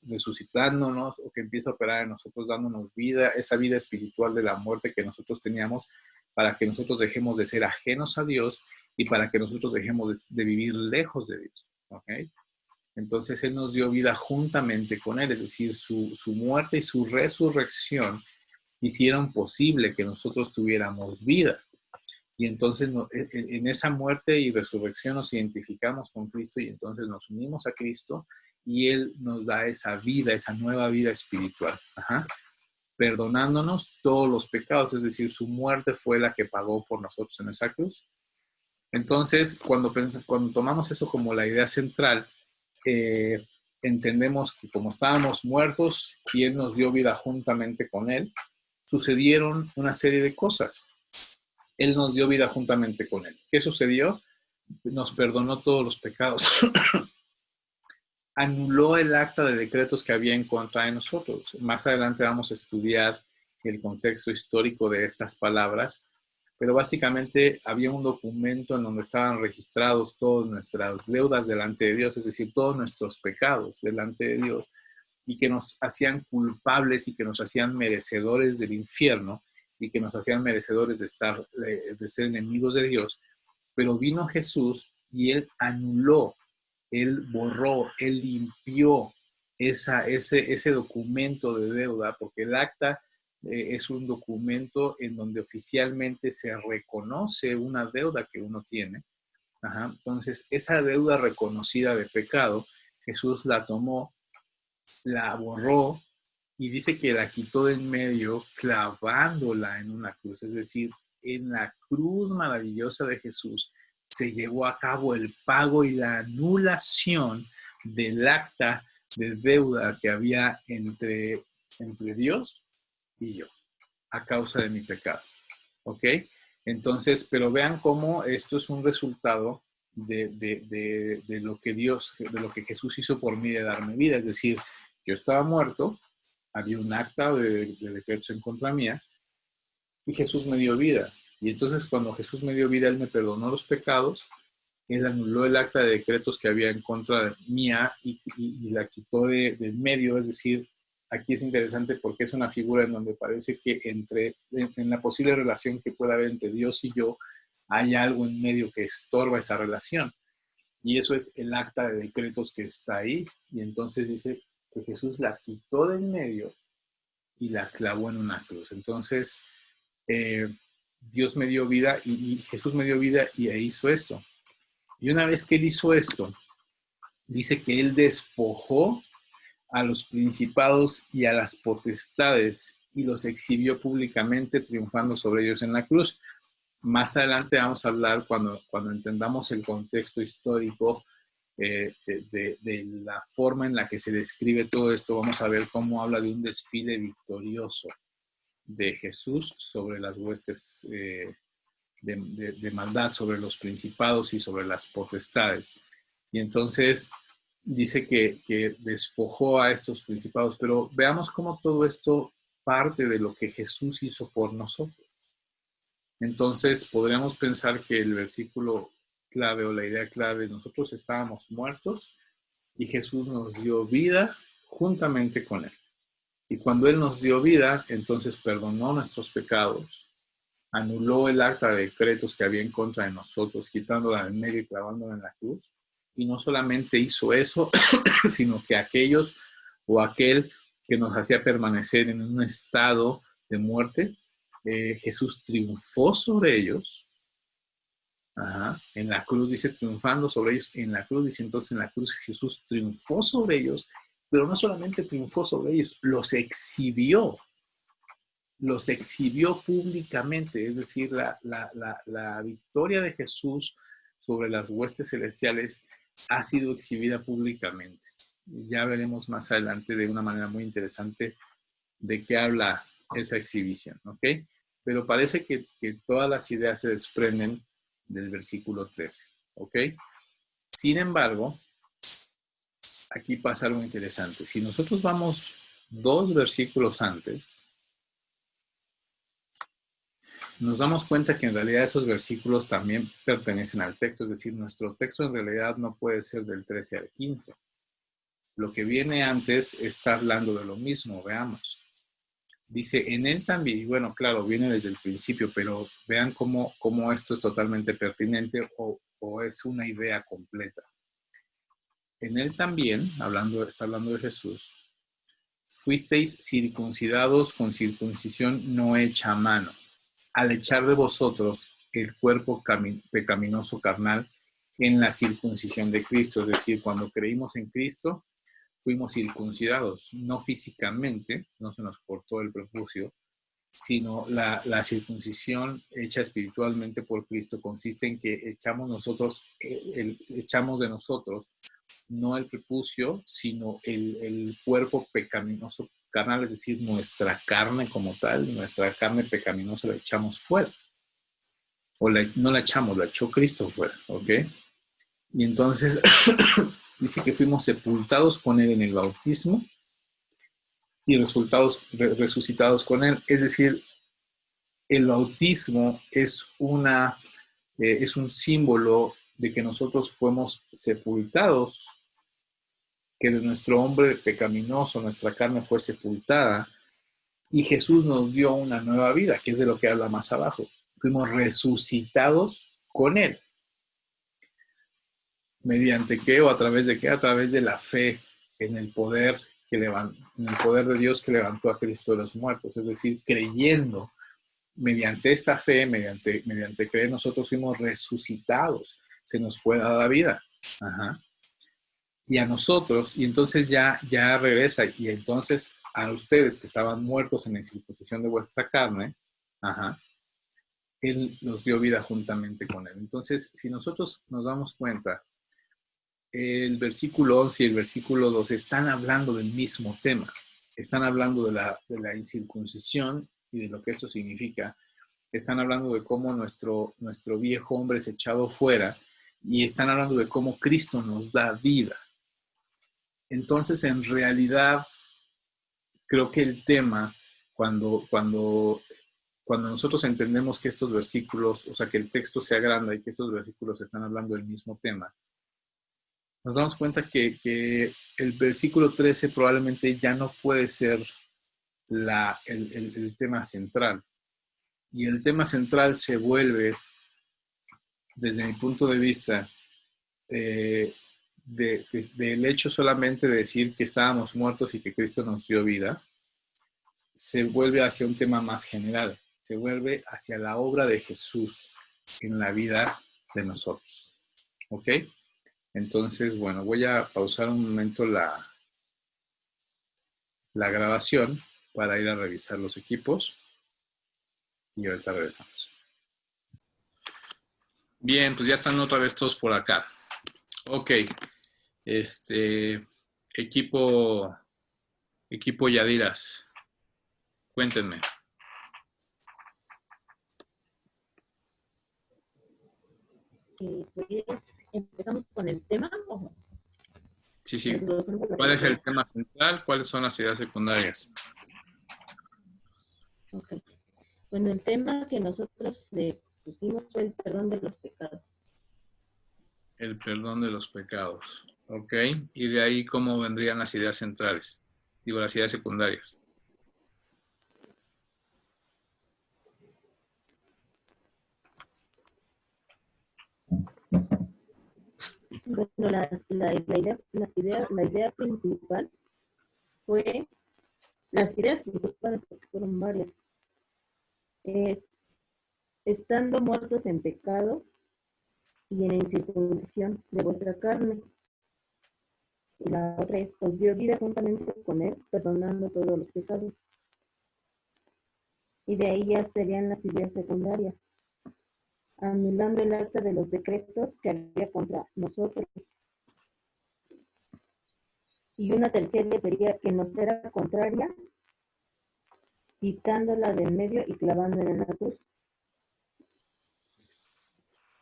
resucitándonos, o que empieza a operar en nosotros dándonos vida, esa vida espiritual de la muerte que nosotros teníamos, para que nosotros dejemos de ser ajenos a Dios y para que nosotros dejemos de vivir lejos de Dios. ¿Okay? Entonces Él nos dio vida juntamente con Él, es decir, su muerte y su resurrección hicieron posible que nosotros tuviéramos vida. Y entonces en esa muerte y resurrección nos identificamos con Cristo y entonces nos unimos a Cristo y Él nos da esa vida, esa nueva vida espiritual. Ajá. Perdonándonos todos los pecados, es decir, su muerte fue la que pagó por nosotros en esa cruz. Entonces, cuando tomamos eso como la idea central, entendemos que como estábamos muertos y Él nos dio vida juntamente con Él, sucedieron una serie de cosas. Él nos dio vida juntamente con Él. ¿Qué sucedió? Nos perdonó todos los pecados. Anuló el acta de decretos que había en contra de nosotros. Más adelante vamos a estudiar el contexto histórico de estas palabras, pero básicamente había un documento en donde estaban registrados todas nuestras deudas delante de Dios, es decir, todos nuestros pecados delante de Dios, y que nos hacían culpables y que nos hacían merecedores del infierno y que nos hacían merecedores de ser enemigos de Dios. Pero vino Jesús y Él anuló, Él borró, Él limpió ese documento de deuda, porque el acta es un documento en donde oficialmente se reconoce una deuda que uno tiene. Ajá. Entonces, esa deuda reconocida de pecado, Jesús la tomó, la borró y dice que la quitó del medio clavándola en una cruz. Es decir, en la cruz maravillosa de Jesús se llevó a cabo el pago y la anulación del acta de deuda que había entre Dios y yo, a causa de mi pecado. ¿Ok? Entonces, pero vean cómo esto es un resultado de lo que Jesús hizo por mí, de darme vida. Es decir, yo estaba muerto, había un acta de decretos en contra mía, y Jesús me dio vida. Y entonces cuando Jesús me dio vida, Él me perdonó los pecados, Él anuló el acta de decretos que había en contra mía y la quitó del medio. Es decir, aquí es interesante porque es una figura en donde parece que en la posible relación que pueda haber entre Dios y yo, hay algo en medio que estorba esa relación. Y eso es el acta de decretos que está ahí. Y entonces dice que Jesús la quitó del medio y la clavó en una cruz. Entonces, Dios me dio vida y Jesús me dio vida y hizo esto. Y una vez que Él hizo esto, dice que Él despojó a los principados y a las potestades y los exhibió públicamente, triunfando sobre ellos en la cruz. Más adelante vamos a hablar, cuando entendamos el contexto histórico de la forma en la que se describe todo esto, vamos a ver cómo habla de un desfile victorioso de Jesús sobre las huestes de maldad, sobre los principados y sobre las potestades. Y entonces dice que despojó a estos principados, pero veamos cómo todo esto parte de lo que Jesús hizo por nosotros. Entonces podríamos pensar que el versículo clave o la idea clave es: nosotros estábamos muertos y Jesús nos dio vida juntamente con Él. Y cuando Él nos dio vida, entonces perdonó nuestros pecados, anuló el acta de decretos que había en contra de nosotros, quitándola del medio y clavándola en la cruz. Y no solamente hizo eso, sino que aquellos o aquel que nos hacía permanecer en un estado de muerte, Jesús triunfó sobre ellos. Ajá. En la cruz dice triunfando sobre ellos. En la cruz dice entonces en la cruz Jesús triunfó sobre ellos, pero no solamente triunfó sobre ellos, los exhibió públicamente. Es decir, la victoria de Jesús sobre las huestes celestiales ha sido exhibida públicamente. Ya veremos más adelante de una manera muy interesante de qué habla esa exhibición, ¿ok? Pero parece que todas las ideas se desprenden del versículo 13, ¿ok? Sin embargo, aquí pasa algo interesante. Si nosotros vamos 2 versículos antes, nos damos cuenta que en realidad esos versículos también pertenecen al texto, es decir, nuestro texto en realidad no puede ser del 13 al 15. Lo que viene antes está hablando de lo mismo, veamos. Dice, en él también, y bueno, claro, viene desde el principio, pero vean cómo esto es totalmente pertinente o es una idea completa. En él también, está hablando de Jesús, fuisteis circuncidados con circuncisión no hecha a mano, al echar de vosotros el cuerpo pecaminoso carnal en la circuncisión de Cristo. Es decir, cuando creímos en Cristo, fuimos circuncidados, no físicamente, no se nos cortó el prepucio, sino la circuncisión hecha espiritualmente por Cristo consiste en que echamos de nosotros no el prepucio, sino el cuerpo pecaminoso carnal, es decir, nuestra carne como tal, nuestra carne pecaminosa la echamos fuera. No la echamos, la echó Cristo fuera, ¿ok? Y entonces dice que fuimos sepultados con Él en el bautismo y resucitados con Él. Es decir, el bautismo es un símbolo de que nosotros fuimos sepultados, que de nuestro hombre pecaminoso, nuestra carne fue sepultada, y Jesús nos dio una nueva vida, que es de lo que habla más abajo. Fuimos resucitados con Él. ¿Mediante qué o a través de qué? A través de la fe en el poder de Dios que levantó a Cristo de los muertos. Es decir, creyendo, mediante esta fe, mediante creer, nosotros fuimos resucitados. Se nos fue dada vida. Ajá. Y a nosotros, y entonces ya regresa, y entonces a ustedes que estaban muertos en la circuncisión de vuestra carne, ajá, Él nos dio vida juntamente con Él. Entonces, si nosotros nos damos cuenta, el versículo 11 y el versículo 12 están hablando del mismo tema. Están hablando de la incircuncisión y de lo que esto significa. Están hablando de cómo nuestro viejo hombre es echado fuera, y están hablando de cómo Cristo nos da vida. Entonces, en realidad, creo que el tema, cuando nosotros entendemos que estos versículos, o sea, que el texto se agranda y que estos versículos están hablando del mismo tema, nos damos cuenta que el versículo 13 probablemente ya no puede ser el tema central. Y el tema central se vuelve, desde mi punto de vista, del hecho solamente de decir que estábamos muertos y que Cristo nos dio vida, se vuelve hacia un tema más general, se vuelve hacia la obra de Jesús en la vida de nosotros. ¿Ok? Entonces, bueno, voy a pausar un momento la grabación para ir a revisar los equipos y ahorita regresamos. Bien, pues ya están otra vez todos por acá. Ok. Equipo Yadiras, cuéntenme. Pues, ¿empezamos con el tema? ¿O? Sí. ¿Cuál es el tema central? ¿Cuáles son las ideas secundarias? Okay. Bueno, el tema que nosotros le pusimos fue el perdón de los pecados. El perdón de los pecados. Ok. Y de ahí, ¿cómo vendrían las ideas centrales? Digo, las ideas secundarias. Bueno, la idea principal fue, las ideas principales fueron varias. Estando muertos en pecado y en incircuncisión de vuestra carne. Y la otra es, os dio vida juntamente con Él, perdonando todos los pecados. Y de ahí ya serían las ideas secundarias, anulando el acta de los decretos que había contra nosotros, Y una tercera sería que nos era contraria, quitándola del medio y clavándola en la cruz.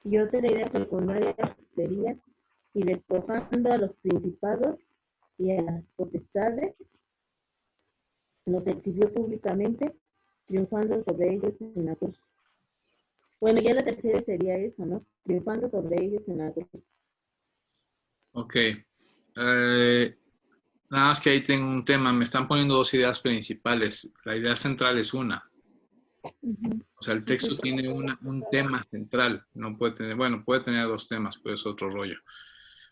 Y otra idea secundaria sería, y despojando a los principados y a las potestades, los exhibió públicamente, triunfando sobre ellos en la cruz. Bueno, ya la tercera sería eso, ¿no? Triunfando sobre ellos en la cruz. Ok. Nada más que ahí tengo un tema. Me están poniendo dos ideas principales. La idea central es una. O sea, el texto tiene un tema central. No puede tener, bueno, puede tener dos temas, pero es otro rollo.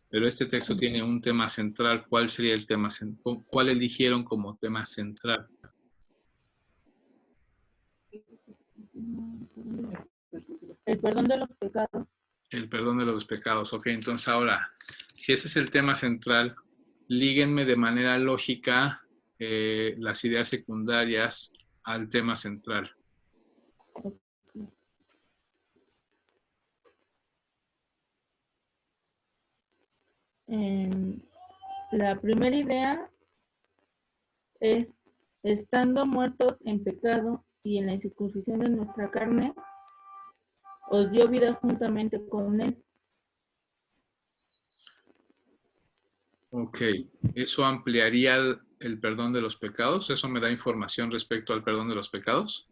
Pero este texto tiene un tema central. ¿Cuál sería el tema central? ¿Cuál eligieron como tema central? El perdón de los pecados. El perdón de los pecados. Ok, entonces ahora, si ese es el tema central, líguenme de manera lógica las ideas secundarias al tema central. La primera idea es, estando muertos en pecado y en la incircuncisión de nuestra carne, os dio vida juntamente con él. Ok, ¿eso ampliaría el perdón de los pecados? ¿Eso me da información respecto al perdón de los pecados?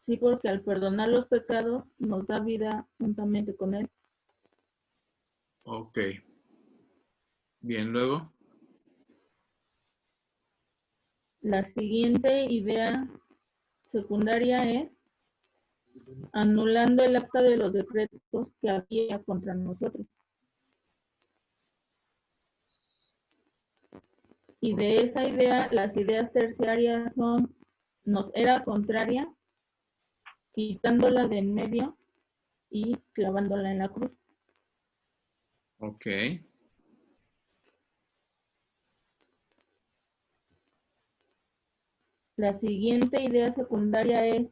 Sí, porque al perdonar los pecados nos da vida juntamente con él. Ok. Bien, luego. La siguiente idea secundaria es anulando el acta de los decretos que había contra nosotros. Y de esa idea, las ideas terciarias son, nos era contraria, quitándola de en medio y clavándola en la cruz. Ok. La siguiente idea secundaria es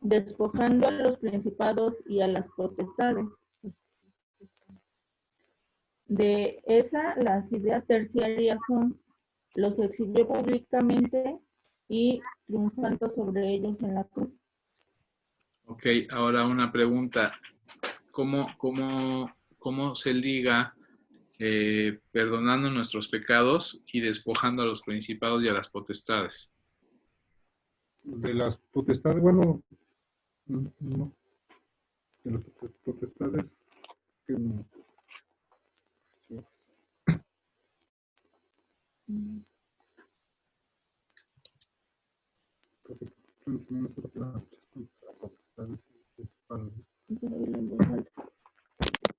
despojando a los principados y a las potestades. De esa, las ideas terciarias son, los exhibió públicamente y triunfando sobre ellos en la cruz. Ok, ahora una pregunta. ¿Cómo se liga perdonando nuestros pecados y despojando a los principados y a las potestades? De las potestades, bueno, no. De las potestades que no.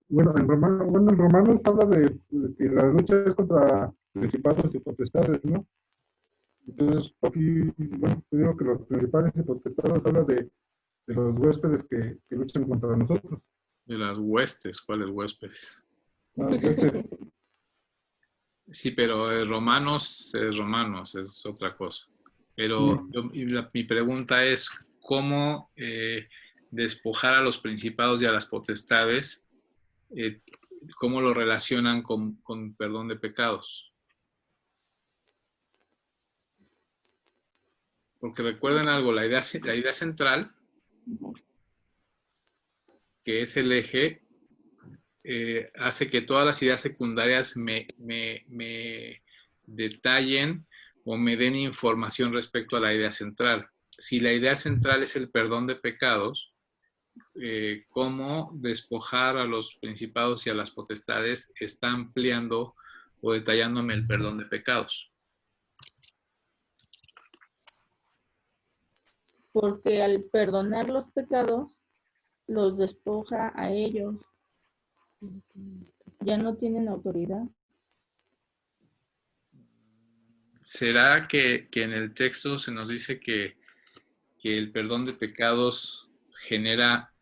Bueno, en Romanos habla de que la lucha es contra principados y potestades, ¿no? Entonces, aquí, bueno, te digo que los principales y potestades habla de los huéspedes que luchan contra nosotros. De las huestes, ¿cuáles huéspedes? Ah, Sí, pero Romanos es Romanos, es otra cosa. Pero mi pregunta es, ¿cómo despojar a los principados y a las potestades? ¿Cómo lo relacionan con perdón de pecados? Porque recuerden algo, la idea central, que es el eje, hace que todas las ideas secundarias me detallen o me den información respecto a la idea central. Si la idea central es el perdón de pecados, cómo despojar a los principados y a las potestades está ampliando o detallándome el perdón de pecados. Porque al perdonar los pecados, los despoja a ellos. Ya no tienen autoridad. ¿Será que en el texto se nos dice que el perdón de pecados genera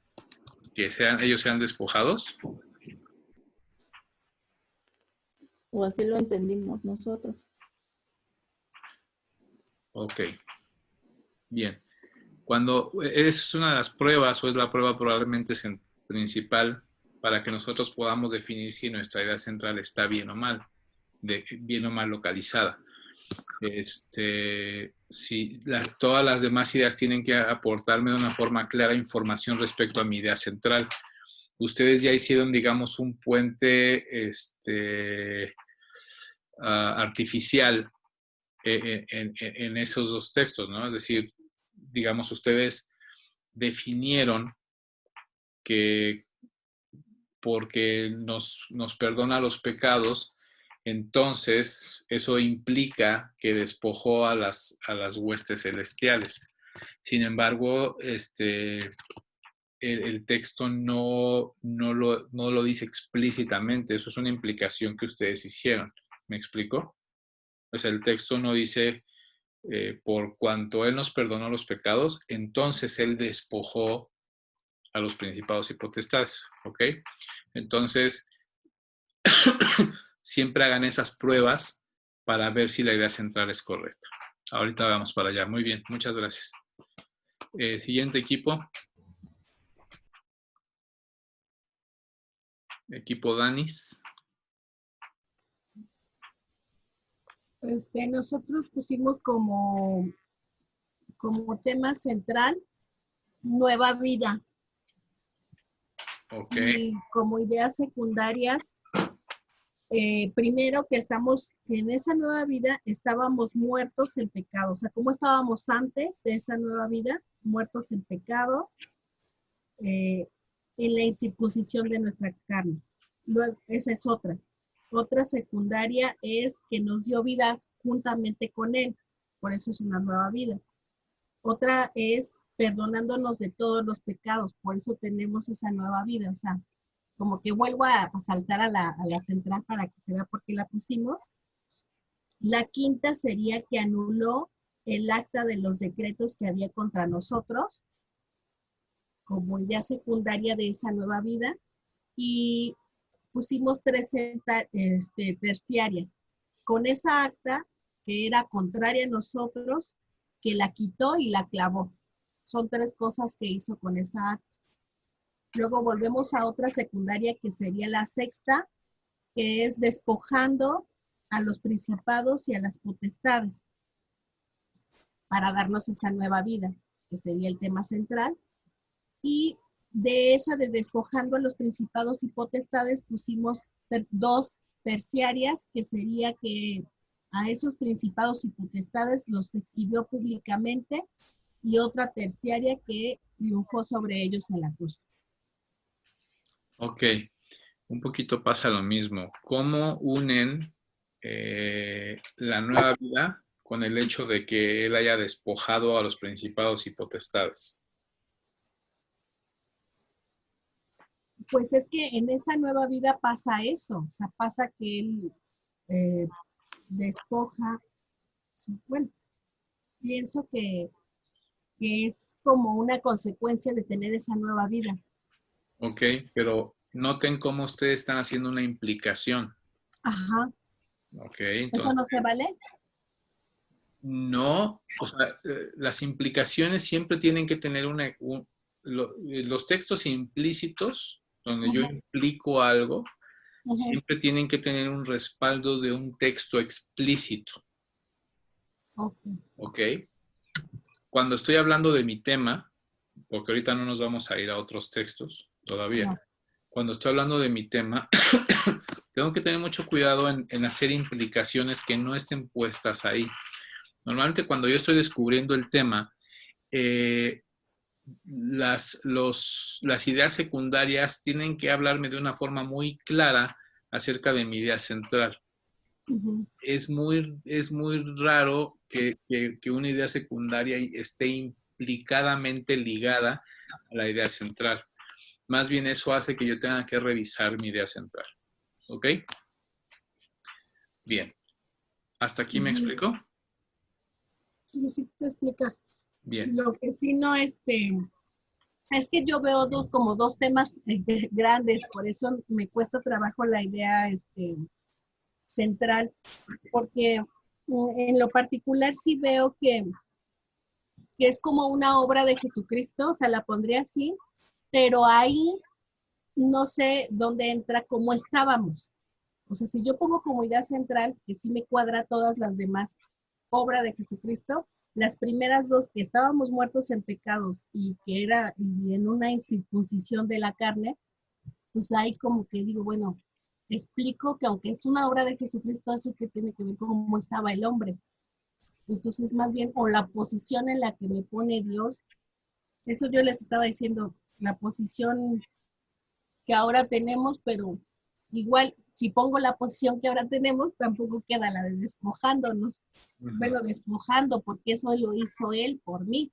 que ellos sean despojados? O así lo entendimos nosotros. Ok. Bien. Cuando es una de las pruebas, o es la prueba probablemente principal para que nosotros podamos definir si nuestra idea central está bien o mal. bien o mal localizada. Si todas las demás ideas tienen que aportarme de una forma clara información respecto a mi idea central. Ustedes ya hicieron, digamos, un puente artificial en esos dos textos, ¿no? Es decir, digamos, ustedes definieron que porque nos perdona los pecados, entonces eso implica que despojó a las huestes celestiales. Sin embargo, el texto no lo dice explícitamente. Eso es una implicación que ustedes hicieron. ¿Me explico? O sea, el texto no dice, por cuanto Él nos perdonó los pecados, entonces Él despojó a los principados y potestades. ¿Ok? Entonces, siempre hagan esas pruebas para ver si la idea central es correcta. Ahorita vamos para allá. Muy bien, muchas gracias. Siguiente equipo. Equipo Danis. Nosotros pusimos como tema central nueva vida. Ok. Y como ideas secundarias, primero que en esa nueva vida estábamos muertos en pecado. O sea, ¿cómo estábamos antes de esa nueva vida? Muertos en pecado, en la incircuncisión de nuestra carne. Luego, esa es otra. Otra secundaria es que nos dio vida juntamente con Él. Por eso es una nueva vida. Otra es perdonándonos de todos los pecados. Por eso tenemos esa nueva vida. O sea, como que vuelvo a saltar a la central para que se vea por qué la pusimos. La quinta sería que anuló el acta de los decretos que había contra nosotros como idea secundaria de esa nueva vida. Y pusimos 3 terciarias. Con esa acta que era contraria a nosotros, que la quitó y la clavó. Son 3 cosas que hizo con esa acta. Luego volvemos a otra secundaria que sería la sexta, que es despojando a los principados y a las potestades para darnos esa nueva vida, que sería el tema central. Y de esa de despojando a los principados y potestades pusimos 2 terciarias, que sería que a esos principados y potestades los exhibió públicamente, y otra terciaria que triunfó sobre ellos en la cruz. Ok, un poquito pasa lo mismo. ¿Cómo unen la nueva vida con el hecho de que Él haya despojado a los principados y potestades? Pues es que en esa nueva vida pasa eso, o sea, pasa que Él despoja. Bueno, pienso que es como una consecuencia de tener esa nueva vida. Ok, pero noten cómo ustedes están haciendo una implicación. Ajá. Ok, ¿Eso no se vale? No, o sea, las implicaciones siempre tienen que tener los textos implícitos, donde yo implico algo, siempre tienen que tener un respaldo de un texto explícito. Ok. Cuando estoy hablando de mi tema, porque ahorita no nos vamos a ir a otros textos todavía. No. Cuando estoy hablando de mi tema, tengo que tener mucho cuidado en hacer implicaciones que no estén puestas ahí. Normalmente cuando yo estoy descubriendo el tema, las ideas secundarias tienen que hablarme de una forma muy clara acerca de mi idea central. Es muy raro que una idea secundaria esté implicadamente ligada a la idea central. Más bien eso hace que yo tenga que revisar mi idea central. ¿Ok? Bien. ¿Hasta aquí me explico? Sí, sí te explicas. Bien. Lo que sí no, es que yo veo como 2 temas grandes, por eso me cuesta trabajo la idea central, porque en lo particular sí veo que es como una obra de Jesucristo, o sea, la pondría así, pero ahí no sé dónde entra cómo estábamos. O sea, si yo pongo como idea central, que sí me cuadra todas las demás obra de Jesucristo, las primeras dos, que estábamos muertos en pecados y que era y en una incircuncisión de la carne, pues ahí como que digo, bueno, explico que aunque es una obra de Jesucristo, eso que tiene que ver con cómo estaba el hombre. Entonces, más bien, o la posición en la que me pone Dios, eso yo les estaba diciendo, la posición que ahora tenemos, pero igual, si pongo la posición que ahora tenemos, tampoco queda la de despojándonos. Bueno, despojando, porque eso lo hizo Él por mí.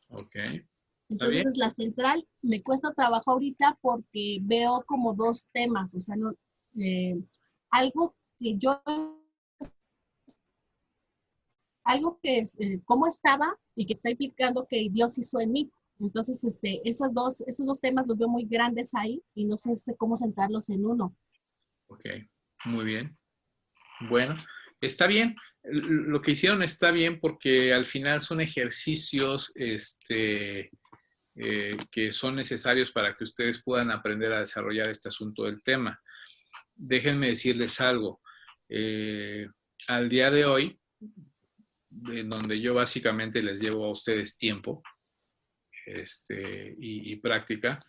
Ok. ¿Está Entonces, bien? la central me cuesta trabajo ahorita porque veo como dos temas, o sea, no, algo que yo, algo que es, cómo estaba y que está implicando que Dios hizo en mí. Entonces, esos dos temas los veo muy grandes ahí y no sé cómo centrarlos en uno. Ok. Muy bien. Bueno, está bien. Lo que hicieron está bien porque al final son ejercicios que son necesarios para que ustedes puedan aprender a desarrollar este asunto del tema. Déjenme decirles algo. Al día de hoy, en donde yo básicamente les llevo a ustedes tiempo y práctica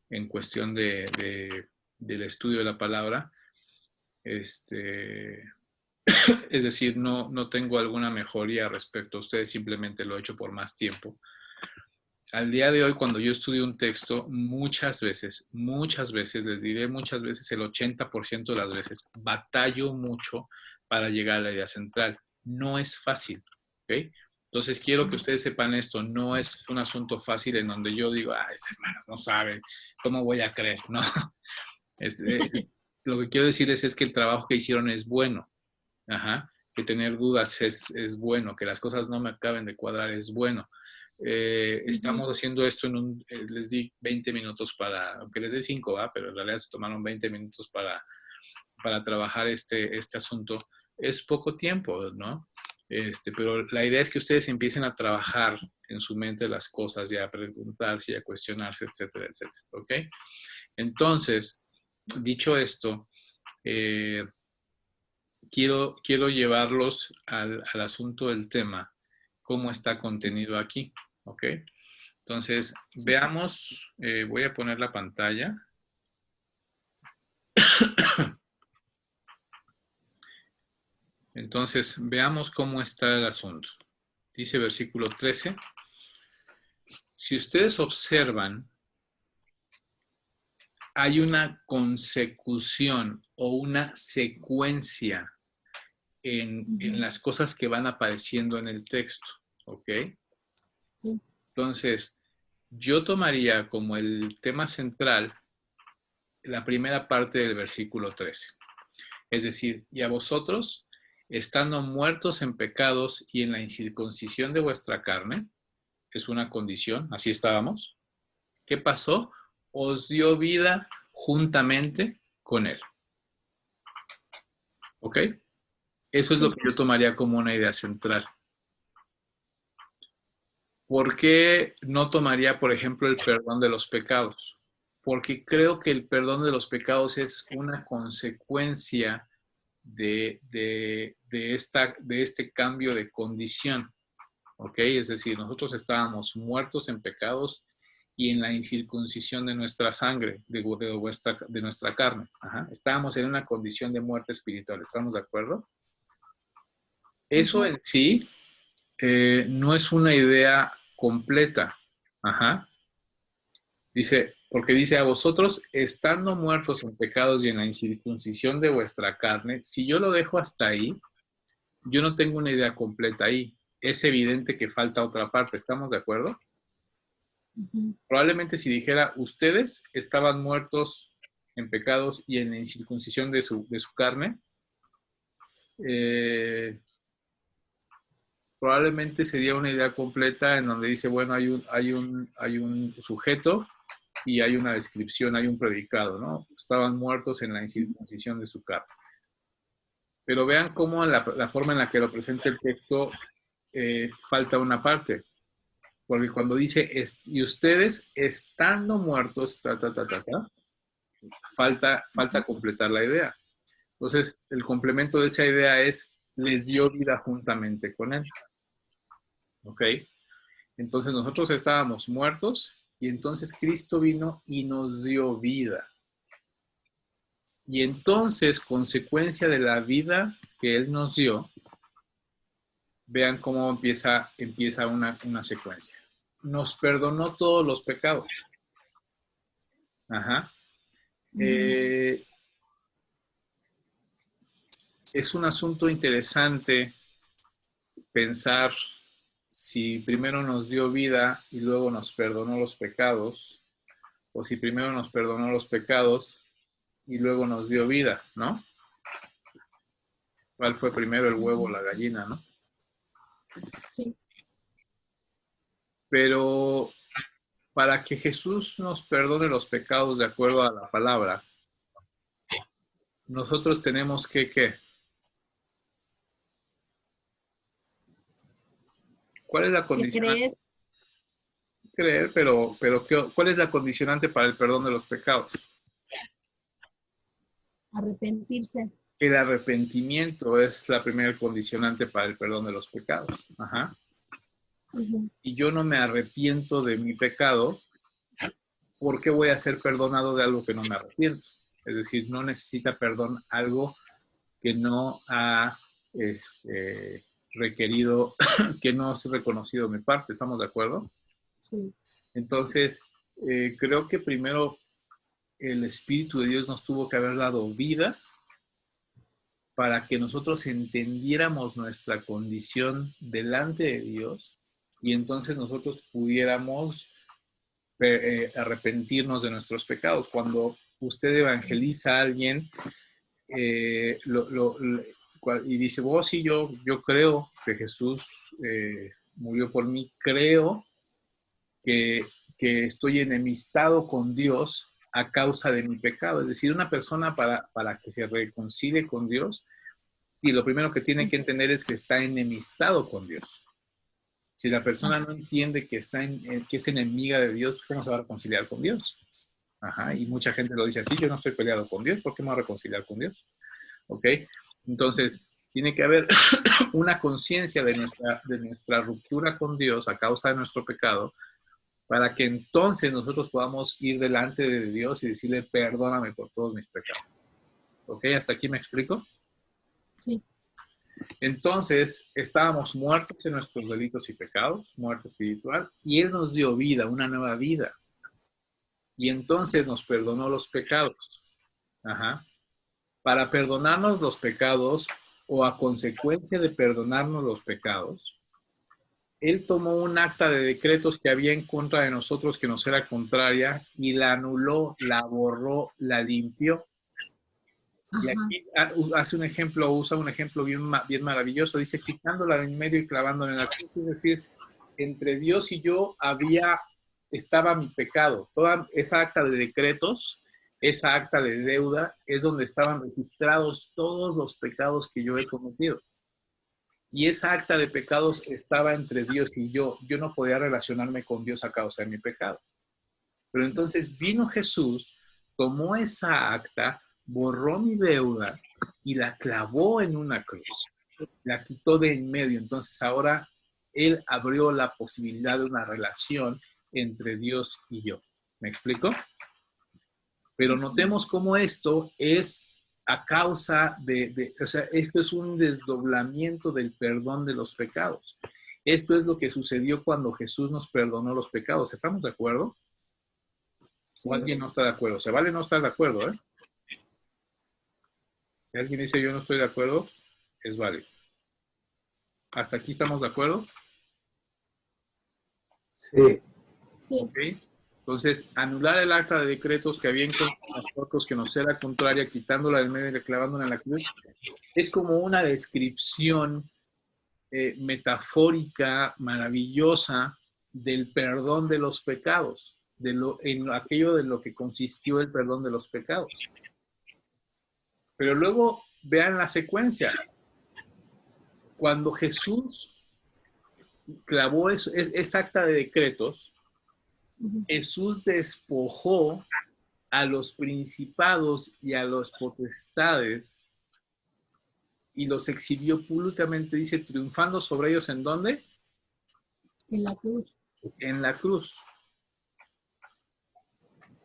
en cuestión del estudio de la palabra, es decir, no tengo alguna mejoría respecto a ustedes, simplemente lo he hecho por más tiempo. Al día de hoy, cuando yo estudio un texto, muchas veces, les diré muchas veces, el 80% de las veces, batallo mucho para llegar a la idea central. No es fácil, ¿ok? Entonces, quiero que ustedes sepan esto, no es un asunto fácil en donde yo digo, ay, hermanos, no saben, ¿cómo voy a creer? No. Lo que quiero decirles es que el trabajo que hicieron es bueno. Ajá. Que tener dudas es bueno, que las cosas no me acaben de cuadrar es bueno. Estamos haciendo esto les di 20 minutos aunque les di 5, ¿va? Pero en realidad se tomaron 20 minutos para trabajar este asunto. Es poco tiempo, ¿no? Pero la idea es que ustedes empiecen a trabajar en su mente las cosas y a preguntarse y a cuestionarse, etcétera, etcétera, ¿ok? Entonces, dicho esto, quiero llevarlos al asunto del tema, cómo está contenido aquí, ¿ok? Entonces, veamos, voy a poner la pantalla. Entonces, veamos cómo está el asunto. Dice versículo 13. Si ustedes observan, hay una consecución o una secuencia en las cosas que van apareciendo en el texto, ¿ok? Entonces, yo tomaría como el tema central la primera parte del versículo 13. Es decir, y a vosotros, estando muertos en pecados y en la incircuncisión de vuestra carne, es una condición, así estábamos. ¿Qué pasó? Os dio vida juntamente con él. ¿Ok? Eso es lo que yo tomaría como una idea central. ¿Por qué no tomaría, por ejemplo, el perdón de los pecados? Porque creo que el perdón de los pecados es una consecuencia de este cambio de condición. ¿Ok? Es decir, nosotros estábamos muertos en pecados y en la incircuncisión de nuestra sangre, de nuestra carne. Ajá. Estábamos en una condición de muerte espiritual. ¿Estamos de acuerdo? Eso en sí no es una idea completa. Ajá. Porque dice, a vosotros, estando muertos en pecados y en la incircuncisión de vuestra carne, si yo lo dejo hasta ahí, yo no tengo una idea completa ahí. Es evidente que falta otra parte. ¿Estamos de acuerdo? Probablemente si dijera, ustedes estaban muertos en pecados y en la incircuncisión de su carne, probablemente sería una idea completa en donde dice, bueno, hay un sujeto y hay una descripción, hay un predicado, ¿no? Estaban muertos en la incircuncisión de su carne. Pero vean cómo la forma en la que lo presenta el texto falta una parte. Porque cuando dice, y ustedes estando muertos, falta completar la idea. Entonces, el complemento de esa idea es, les dio vida juntamente con Él. ¿Ok? Entonces, nosotros estábamos muertos y entonces Cristo vino y nos dio vida. Y entonces, consecuencia de la vida que Él nos dio, vean cómo empieza una secuencia. Nos perdonó todos los pecados. Ajá. Es un asunto interesante pensar si primero nos dio vida y luego nos perdonó los pecados, o si primero nos perdonó los pecados y luego nos dio vida, ¿no? ¿Cuál fue primero, el huevo o la gallina, no? Sí. Pero para que Jesús nos perdone los pecados de acuerdo a la palabra, nosotros tenemos que, ¿qué? ¿Cuál es la condicionante? Creer, pero ¿cuál es la condicionante para el perdón de los pecados? Arrepentirse. El arrepentimiento es la primera condicionante para el perdón de los pecados. Ajá. Y yo no me arrepiento de mi pecado, ¿por qué voy a ser perdonado de algo que no me arrepiento? Es decir, no necesita perdón algo que no ha requerido, que no es reconocido de mi parte. ¿Estamos de acuerdo? Sí. Entonces, creo que primero el Espíritu de Dios nos tuvo que haber dado vida para que nosotros entendiéramos nuestra condición delante de Dios y entonces nosotros pudiéramos arrepentirnos de nuestros pecados. Cuando usted evangeliza a alguien y dice, sí, yo creo que Jesús murió por mí, creo que estoy enemistado con Dios a causa de mi pecado. Es decir, una persona para que se reconcilie con Dios, y lo primero que tiene que entender es que está enemistado con Dios. Si la persona no entiende que es enemiga de Dios, ¿cómo se va a reconciliar con Dios? Ajá, y mucha gente lo dice así, yo no estoy peleado con Dios, ¿por qué me voy a reconciliar con Dios? ¿Ok? Entonces, tiene que haber una conciencia de nuestra ruptura con Dios a causa de nuestro pecado, para que entonces nosotros podamos ir delante de Dios y decirle, perdóname por todos mis pecados. ¿Ok? ¿Hasta aquí me explico? Sí. Entonces, estábamos muertos en nuestros delitos y pecados, muerte espiritual, y Él nos dio vida, una nueva vida. Y entonces nos perdonó los pecados. Ajá. Para perdonarnos los pecados, o a consecuencia de perdonarnos los pecados, Él tomó un acta de decretos que había en contra de nosotros que nos era contraria y la anuló, la borró, la limpió. Y aquí usa un ejemplo bien maravilloso. Dice, quitándola de en medio y clavándola en la cruz. Es decir, entre Dios y yo estaba mi pecado. Toda esa acta de decretos, esa acta de deuda, es donde estaban registrados todos los pecados que yo he cometido. Y esa acta de pecados estaba entre Dios y yo. Yo no podía relacionarme con Dios a causa de mi pecado. Pero entonces vino Jesús, tomó esa acta, borró mi deuda y la clavó en una cruz. La quitó de en medio. Entonces ahora Él abrió la posibilidad de una relación entre Dios y yo. ¿Me explico? Pero notemos cómo esto es a causa o sea, esto es un desdoblamiento del perdón de los pecados. Esto es lo que sucedió cuando Jesús nos perdonó los pecados. ¿Estamos de acuerdo? ¿O alguien no está de acuerdo? Se vale no estar de acuerdo, ¿eh? Si alguien dice yo no estoy de acuerdo, es válido. ¿Hasta aquí estamos de acuerdo? Sí. ¿Okay? Entonces, anular el acta de decretos que había en contra de nosotros, que nos era contraria, quitándola del medio y clavándola en la cruz, es como una descripción metafórica, maravillosa, del perdón de los pecados, en aquello de lo que consistió el perdón de los pecados. Pero luego vean la secuencia. Cuando Jesús clavó esa acta de decretos, Jesús despojó a los principados y a las potestades y los exhibió públicamente, dice, triunfando sobre ellos, ¿en dónde? En la cruz. En la cruz.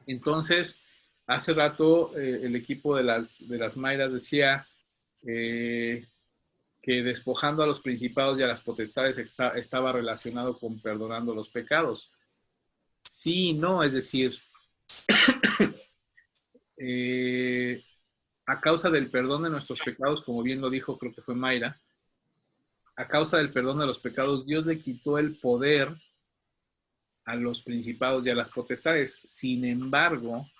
Entonces, hace rato el equipo de las Mayras decía que despojando a los principados y a las potestades estaba relacionado con perdonando los pecados. Sí y no, es decir, a causa del perdón de nuestros pecados, como bien lo dijo, creo que fue Mayra, a causa del perdón de los pecados, Dios le quitó el poder a los principados y a las potestades. Sin embargo,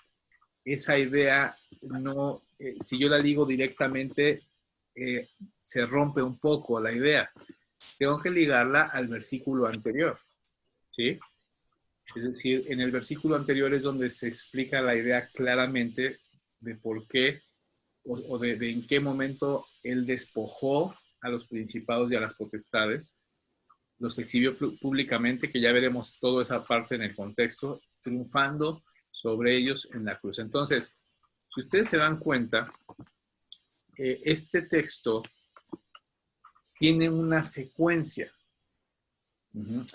esa idea no, si yo la digo directamente, se rompe un poco la idea. Tengo que ligarla al versículo anterior, ¿sí? Es decir, en el versículo anterior es donde se explica la idea claramente de por qué o de en qué momento él despojó a los principados y a las potestades, los exhibió públicamente, que ya veremos toda esa parte en el contexto, triunfando sobre ellos en la cruz. Entonces, si ustedes se dan cuenta, este texto tiene una secuencia.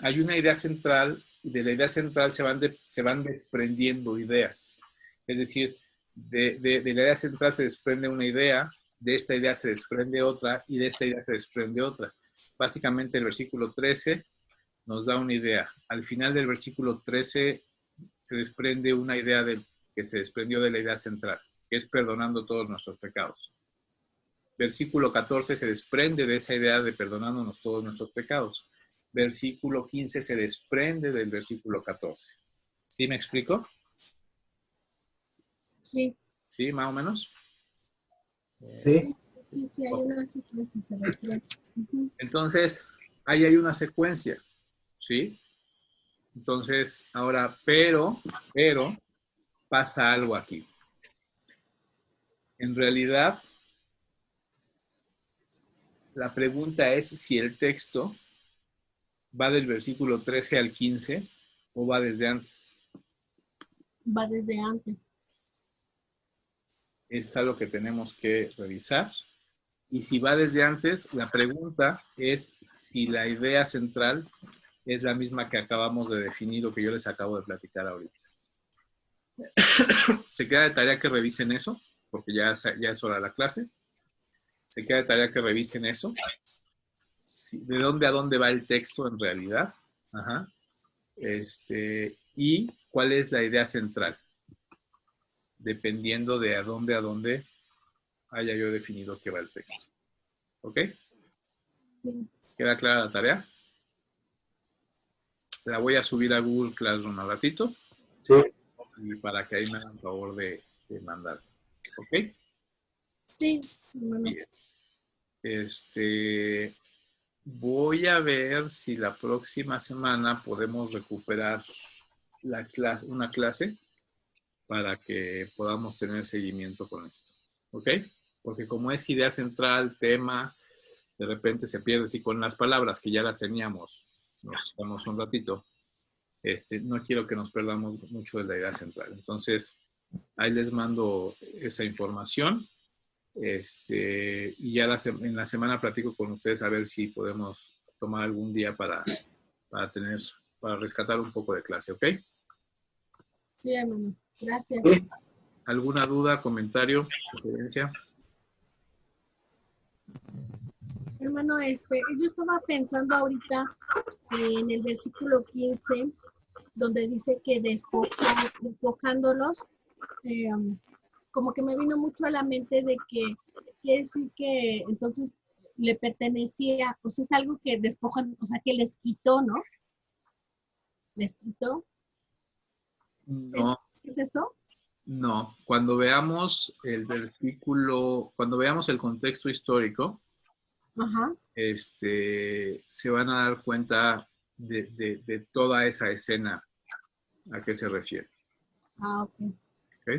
Hay una idea central, y de la idea central se van desprendiendo ideas. Es decir, de la idea central se desprende una idea, de esta idea se desprende otra, y de esta idea se desprende otra. Básicamente el versículo 13 nos da una idea. Al final del versículo 13 se desprende una idea que se desprendió de la idea central, que es perdonando todos nuestros pecados. Versículo 14 se desprende de esa idea de perdonándonos todos nuestros pecados. Versículo 15 se desprende del versículo 14. ¿Sí me explico? Sí. ¿Sí, más o menos? Sí. Sí, hay una secuencia, se desprende. Entonces, ahí hay una secuencia, ¿sí? Entonces, ahora, pero, pasa algo aquí. En realidad, la pregunta es si el texto va del versículo 13 al 15 o va desde antes. Va desde antes. Es algo que tenemos que revisar. Y si va desde antes, la pregunta es si la idea central es la misma que acabamos de definir o que yo les acabo de platicar ahorita. Se queda de tarea que revisen eso, porque ya es hora de la clase. Se queda de tarea que revisen eso. De dónde a dónde va el texto en realidad. Ajá. Y cuál es la idea central, dependiendo de a dónde haya yo definido que va el texto. ¿Ok? Sí. ¿Queda clara la tarea? La voy a subir a Google Classroom al ratito. Sí. Y para que ahí me hagan favor de mandar. ¿Ok? Sí. Bueno. Bien. Voy a ver si la próxima semana podemos recuperar una clase para que podamos tener seguimiento con esto. ¿Ok? Porque como es idea central, tema, de repente se pierde. Si con las palabras que ya las teníamos, nos damos un ratito, no quiero que nos perdamos mucho de la idea central. Entonces, ahí les mando esa información. Y ya en la semana platico con ustedes a ver si podemos tomar algún día para rescatar un poco de clase, ¿ok? Sí, hermano. Gracias. Sí. ¿Alguna duda, comentario, sugerencia? Hermano, yo estaba pensando ahorita en el versículo 15, donde dice que despojándolos, como que me vino mucho a la mente de que quiere decir que entonces le pertenecía, o sea, es algo que despojan, o sea, que les quitó, ¿no? ¿Les quitó? No. ¿Es eso? No. Cuando veamos el versículo, cuando veamos el contexto histórico, Ajá. Se van a dar cuenta de toda esa escena a qué se refiere. Ah, ok. ¿Ok?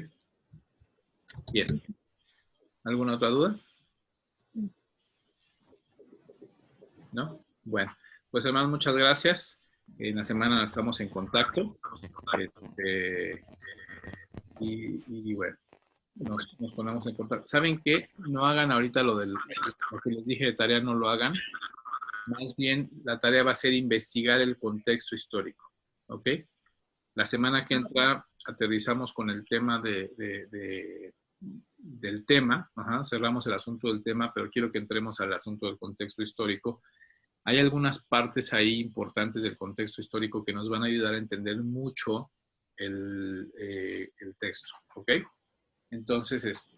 Bien. ¿Alguna otra duda? ¿No? Bueno, pues hermanos, muchas gracias. En la semana estamos en contacto. Y bueno, nos ponemos en contacto. ¿Saben qué? No hagan ahorita lo que les dije de tarea, no lo hagan. Más bien, la tarea va a ser investigar el contexto histórico. ¿Ok? La semana que entra aterrizamos con el tema del tema. Ajá, cerramos el asunto del tema, pero quiero que entremos al asunto del contexto histórico. Hay algunas partes ahí importantes del contexto histórico que nos van a ayudar a entender mucho el texto. ¿Ok? Entonces,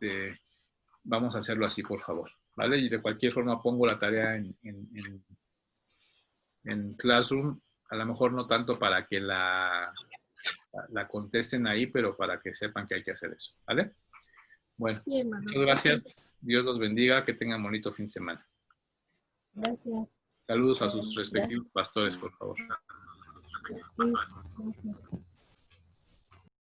vamos a hacerlo así, por favor. ¿Vale? Y de cualquier forma pongo la tarea en Classroom. A lo mejor no tanto para que la contesten ahí, pero para que sepan que hay que hacer eso. ¿Vale? Bueno, Sí, hermano. muchas gracias. Dios los bendiga. Que tengan bonito fin de semana. Gracias. Saludos a sus respectivos pastores, por favor. Sí, gracias.